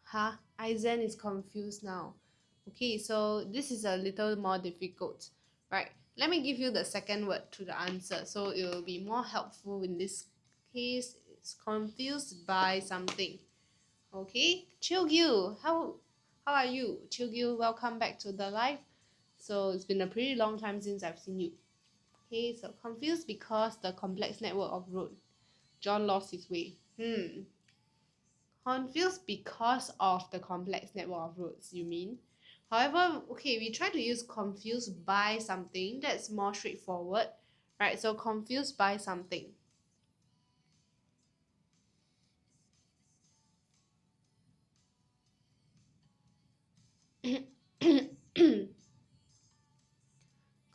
Huh? Aizen is confused now. Okay, so this is a little more difficult, right? Let me give you the second word to the answer, so it will be more helpful in this case. It's confused by something. Okay, Chilgyu, how are you? Chilgyu, welcome back to the live. So it's been a pretty long time since I've seen you. Okay, so confused because the complex network of road. John lost his way. Confused because of the complex network of roads, you mean? However, okay, we try to use confused by something. That's more straightforward, right? So confused by something.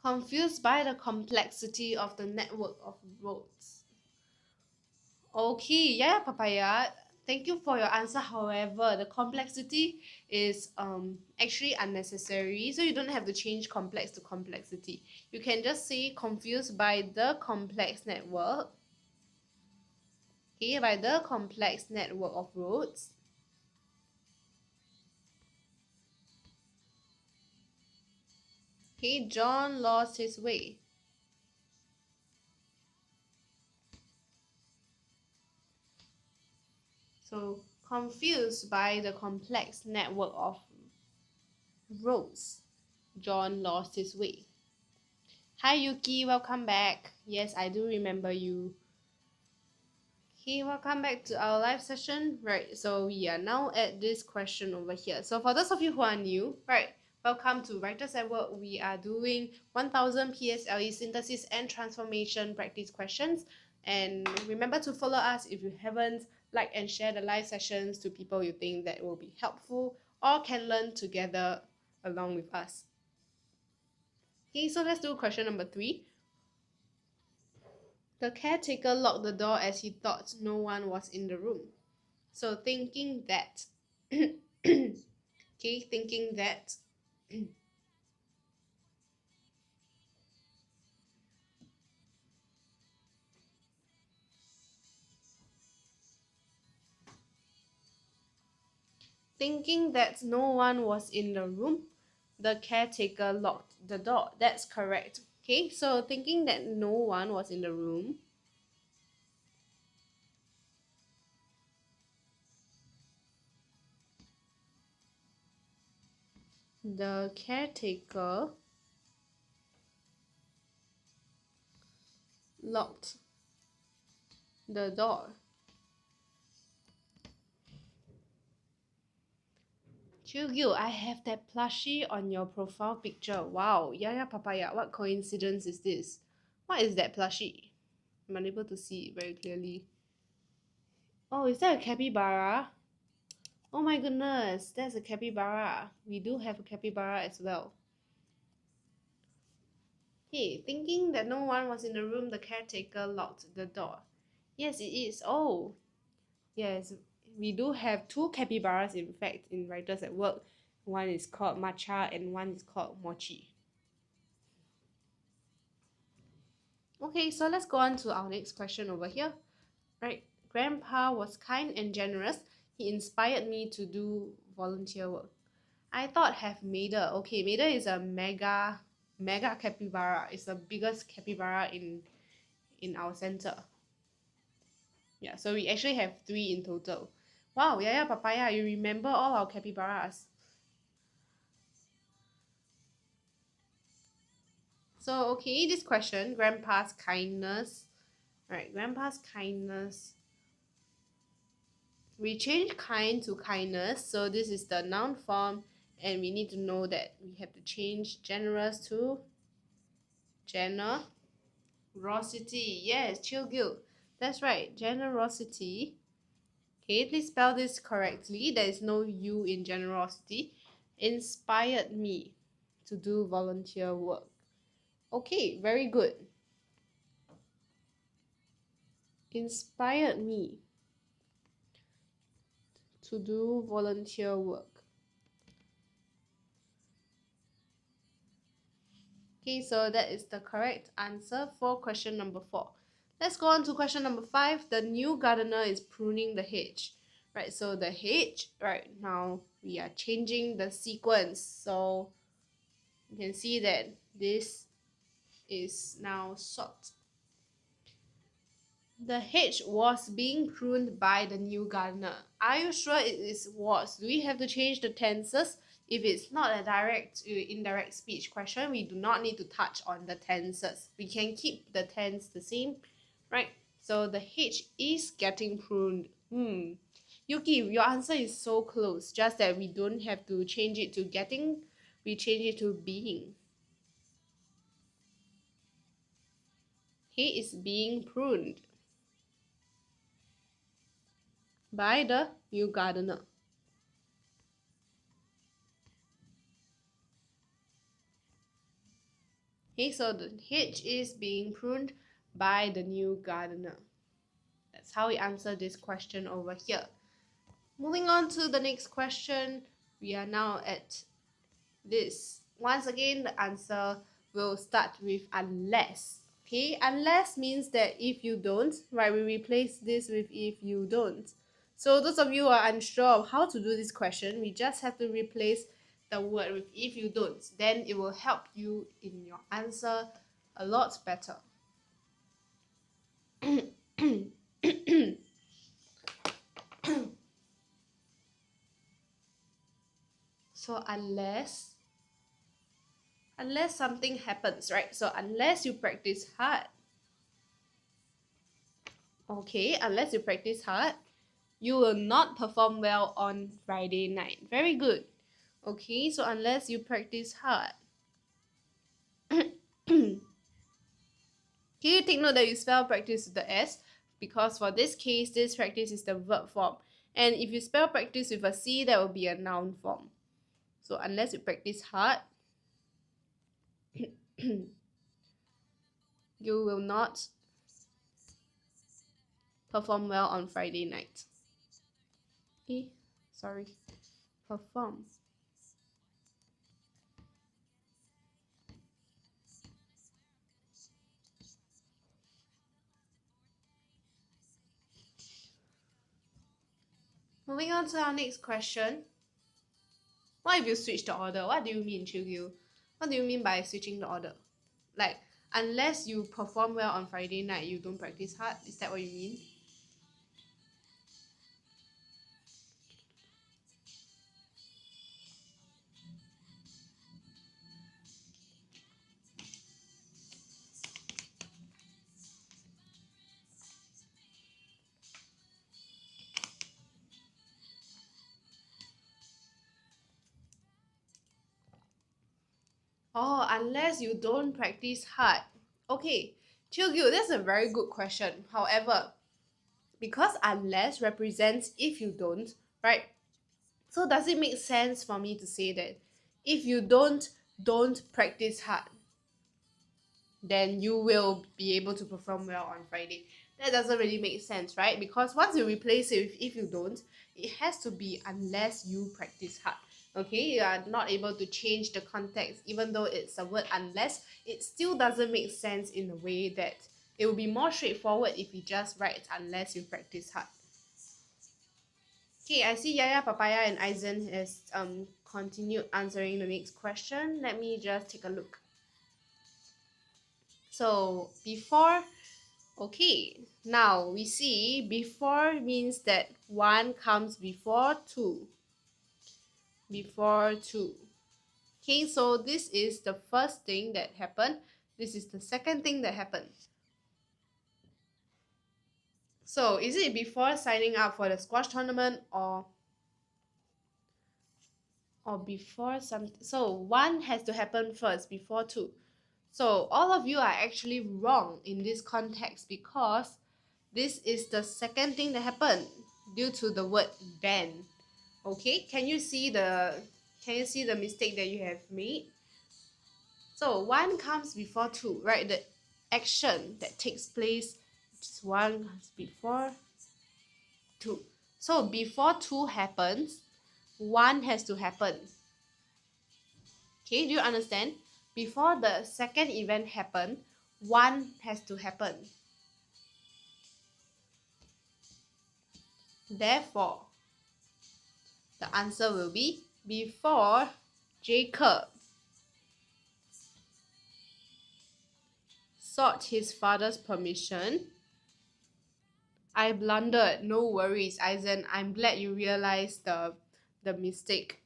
Confused by the complexity of the network of roads. Okay, yeah, papaya. Thank you for your answer. However, the complexity is actually unnecessary, so you don't have to change complex to complexity. You can just say confused by the complex network. Okay, by the complex network of roads. Okay, John lost his way. So confused by the complex network of roads, John lost his way. Hi Yuki, welcome back. Yes, I do remember you. Okay, welcome back to our live session. Right, so we are now at this question over here. So for those of you who are new, right, welcome to Writers at Work. We are doing 1000 PSLE synthesis and transformation practice questions. And remember to follow us if you haven't, like and share the live sessions to people you think that will be helpful or can learn together along with us. Okay, so let's do question number 3. The caretaker locked the door as he thought no one was in the room. So thinking that, okay, thinking that, thinking that no one was in the room, the caretaker locked the door. That's correct. Okay, so thinking that no one was in the room, the caretaker locked the door. Chugyu, I have that plushie on your profile picture. Wow, Yaya Papaya, what coincidence is this? What is that plushie? I'm unable to see it very clearly. Oh, is that a capybara? Oh my goodness, that's a capybara. We do have a capybara as well. Hey, thinking that no one was in the room, the caretaker locked the door. Yes, it is. Oh, yes, we do have two capybaras in fact in Writers at Work. One is called Matcha and one is called Mochi. Okay, so let's go on to our next question over here. Right, Grandpa was kind and generous. He inspired me to do volunteer work. I thought have Maida. Okay, Maida is a mega capybara. It's the biggest capybara in our center. Yeah, so we actually have 3 in total. Wow, yeah, papaya, you remember all our capybaras. So okay, this question, grandpa's kindness. Right, grandpa's kindness. We change kind to kindness, so this is the noun form, and we need to know that we have to change generous to generosity. Yes, chillgil. That's right, generosity. Okay, please spell this correctly. There is no U in generosity. Inspired me to do volunteer work. Okay, very good. Inspired me to do volunteer work. Okay, so that is the correct answer for question number 4. Let's go on to question number 5. The new gardener is pruning the hedge. Right, so the hedge, right now we are changing the sequence. So you can see that this is now short. The hedge was being pruned by the new gardener. Are you sure it is was? Do we have to change the tenses? If it's not a direct indirect speech question, we do not need to touch on the tenses. We can keep the tense the same, right? So the hedge is getting pruned. Yuki, your answer is so close, just that we don't have to change it to getting, we change it to being. He is being pruned by the new gardener. Okay, so the hedge is being pruned by the new gardener. That's how we answer this question over here. Moving on to the next question, we are now at this. Once again, the answer will start with unless. Okay, unless means that if you don't, right, we replace this with if you don't. So those of you who are unsure of how to do this question, we just have to replace the word with if you don't. Then it will help you in your answer a lot better. So unless something happens, right? So unless you practice hard, okay, unless you practice hard, you will not perform well on Friday night. Very good. Okay, so unless you practice hard. Can you take note that you spell practice with the S? Because for this case, this practice is the verb form. And if you spell practice with a C, that will be a noun form. So unless you practice hard, you will not perform well on Friday night. Sorry, perform. Moving on to our next question. What if you switch the order? What do you mean, Chugyu? What do you mean by switching the order? Like, unless you perform well on Friday night, you don't practice hard? Is that what you mean? Oh, unless you don't practice hard. Okay, Chugyu, that's a very good question. However, because unless represents if you don't, right? So does it make sense for me to say that if you don't practice hard, then you will be able to perform well on Friday? That doesn't really make sense, right? Because once you replace it with if you don't, it has to be unless you practice hard. Okay, you are not able to change the context. Even though it's a word unless, it still doesn't make sense in a way that it will be more straightforward if you just write unless you practice hard. Okay, I see Yaya, Papaya, and Aizen has continued answering the next question. Let me just take a look. So before, okay, now we see before means that one comes before two. Before two. Okay, so this is the first thing that happened. This is the second thing that happened. So is it before signing up for the squash tournament or before some? So one has to happen first before two. So all of you are actually wrong in this context because this is the second thing that happened due to the word then. Okay, can you see the mistake that you have made? So one comes before two, right? The action that takes place, one comes before two. So before two happens, one has to happen. Okay, do you understand? Before the second event happen, one has to happen. Therefore, the answer will be before Jacob sought his father's permission. I blundered. No worries, Aizen. I'm glad you realized the mistake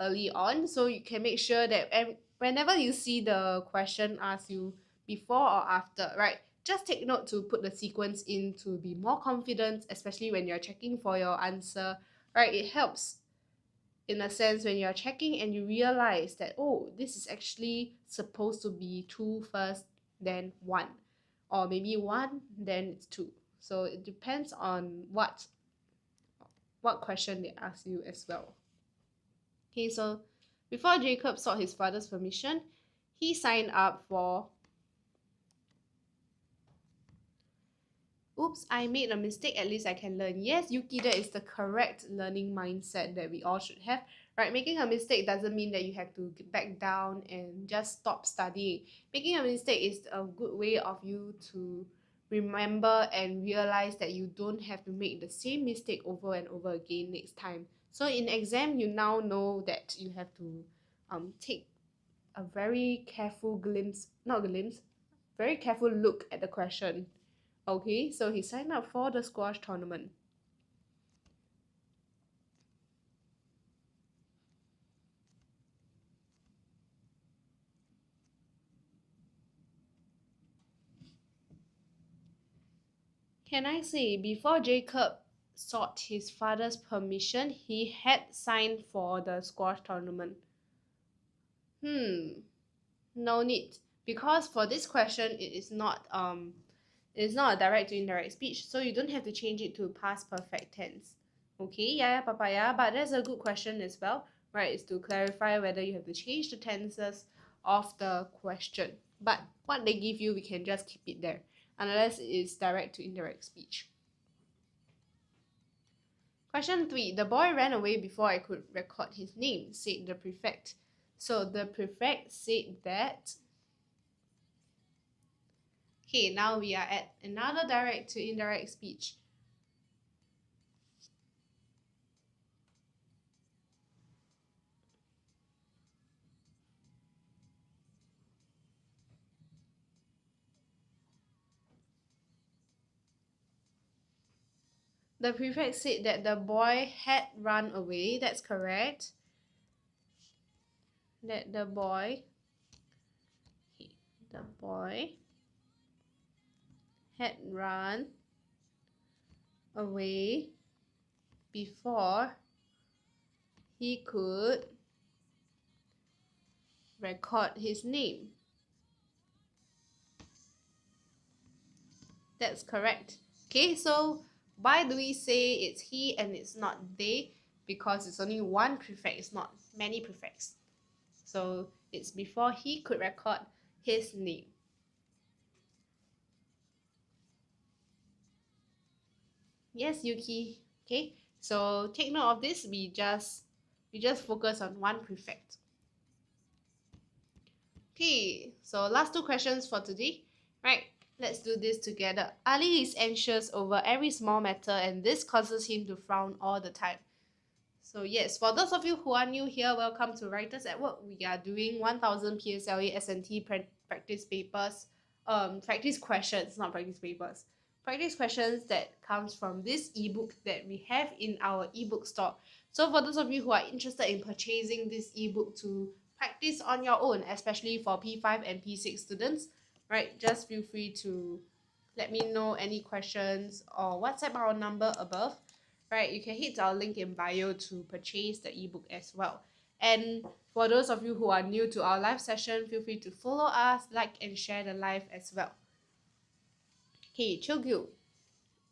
early on, so you can make sure that whenever you see the question ask you before or after, right, just take note to put the sequence in to be more confident, especially when you're checking for your answer, right? It helps in a sense when you're checking and you realize that, oh, this is actually supposed to be two first, then one, or maybe one, then it's two. So it depends on what question they ask you as well. Okay, so before Jacob sought his father's permission, he signed up for, oops, I made a mistake, at least I can learn. Yes, Yuki, that is the correct learning mindset that we all should have. Right, making a mistake doesn't mean that you have to get back down and just stop studying. Making a mistake is a good way of you to remember and realize that you don't have to make the same mistake over and over again next time. So in exam, you now know that you have to take a very careful very careful look at the question. Okay, so he signed up for the squash tournament. Can I say, before Jacob sought his father's permission, he had signed for the squash tournament? No need, because for this question it's not a direct to indirect speech, so you don't have to change it to past perfect tense. Okay, yeah, papaya, but that's a good question as well, right? It's to clarify whether you have to change the tenses of the question. But what they give you, we can just keep it there, unless it is direct to indirect speech. Question 3. The boy ran away before I could record his name, said the prefect. So the prefect said that. Okay, now we are at another direct to indirect speech. The prefect said that the boy had run away. That's correct. That the boy had run away before he could record his name. That's correct. Okay, so why do we say it's he and it's not they? Because it's only one prefect, it's not many prefects. So it's before he could record his name. Yes, Yuki. Okay, so take note of this. We just focus on one prefect. Okay, so last two questions for today. Right, let's do this together. Ali is anxious over every small matter and this causes him to frown all the time. So yes, for those of you who are new here, welcome to Writers at Work. We are doing 1000 PSLE S&T practice papers, practice questions, not practice papers. Practice questions that comes from this ebook that we have in our ebook store. So for those of you who are interested in purchasing this ebook to practice on your own, especially for P5 and P6 students, right, just feel free to let me know any questions or WhatsApp our number above. Right, you can hit our link in bio to purchase the ebook as well. And for those of you who are new to our live session, feel free to follow us, like and share the live as well. Okay, Chogyu.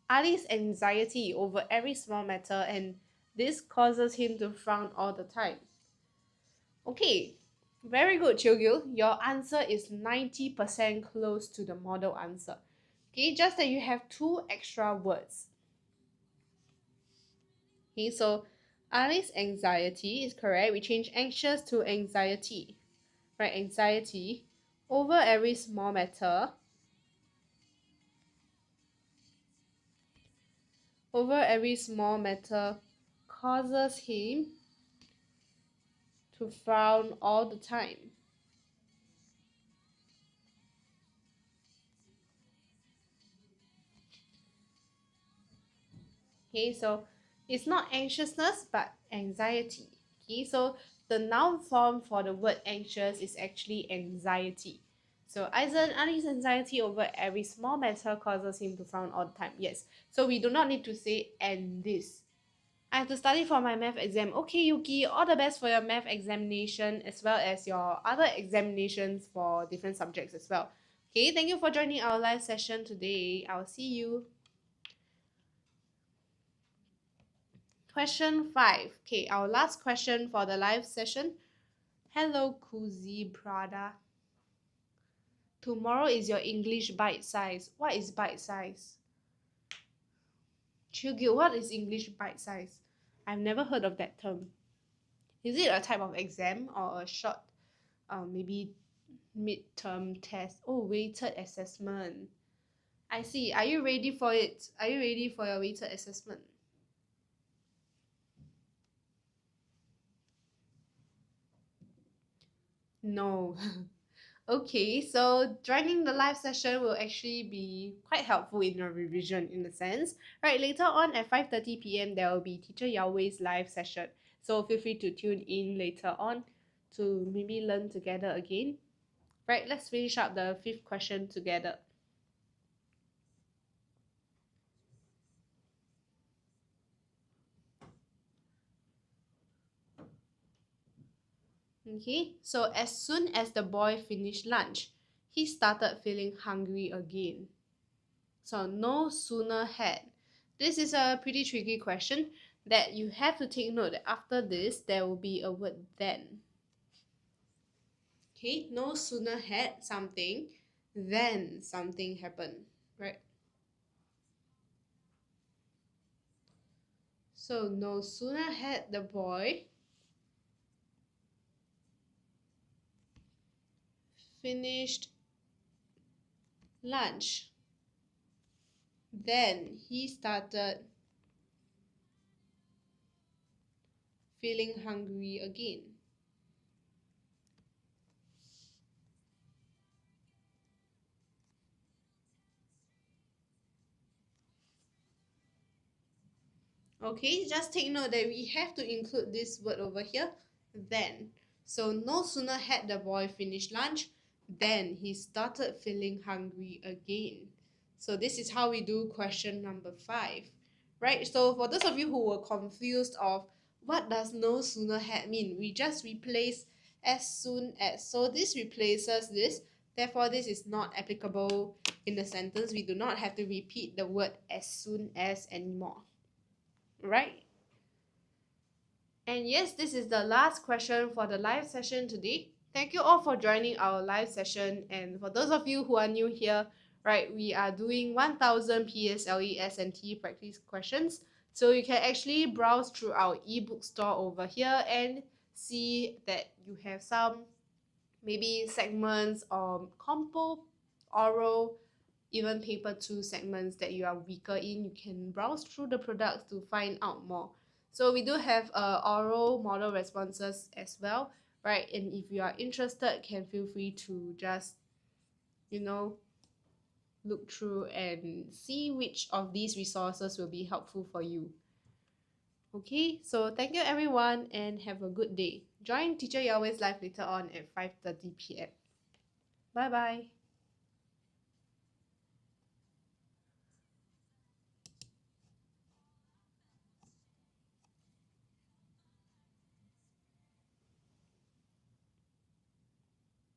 Ali's anxiety over every small matter and this causes him to frown all the time. Okay, very good, Chogyu. Your answer is 90% close to the model answer. Okay, just that you have two extra words. Okay, so Ali's anxiety is correct. We change anxious to anxiety. Right, anxiety over every small matter. Over every small matter causes him to frown all the time. Okay, so it's not anxiousness but anxiety. Okay, so the noun form for the word anxious is actually anxiety. So Ali's anxiety over every small matter causes him to frown all the time. Yes, so we do not need to say and this. I have to study for my math exam. Okay, Yuki, all the best for your math examination as well as your other examinations for different subjects as well. Okay, thank you for joining our live session today. I'll see you. Question 5. Okay, our last question for the live session. Hello, Kuzi Prada. Tomorrow is your English bite size. What is bite size? Chugil, what is English bite size? I've never heard of that term. Is it a type of exam or a short, maybe midterm test? Oh, weighted assessment. I see. Are you ready for it? Are you ready for your weighted assessment? No. Okay, so joining the live session will actually be quite helpful in your revision in a sense. Right, later on at 5:30 p.m. there will be Teacher Yahweh's live session. So feel free to tune in later on to maybe learn together again. Right, let's finish up the fifth question together. Okay, so as soon as the boy finished lunch, he started feeling hungry again. So no sooner had. This is a pretty tricky question that you have to take note that after this there will be a word then. Okay, no sooner had something, then something happened, right? So no sooner had the boy finished lunch, then he started feeling hungry again. Okay, just take note that we have to include this word over here, then. So no sooner had the boy finished lunch, then he started feeling hungry again. So this is how we do question number 5. Right? So for those of you who were confused of what does no sooner had mean, we just replace as soon as. So this replaces this. Therefore, this is not applicable in the sentence. We do not have to repeat the word as soon as anymore. Right? And yes, this is the last question for the live session today. Thank you all for joining our live session. And for those of you who are new here, right, we are doing 1000 PSLE S&T practice questions. So you can actually browse through our ebook store over here and see that you have some maybe segments or compo, oral, even paper 2 segments that you are weaker in. You can browse through the products to find out more. So we do have oral model responses as well, right? And if you are interested, can feel free to just, you know, look through and see which of these resources will be helpful for you. Okay, so thank you everyone and have a good day. Join Teacher Yahweh's live later on at 5:30 p.m. Bye bye.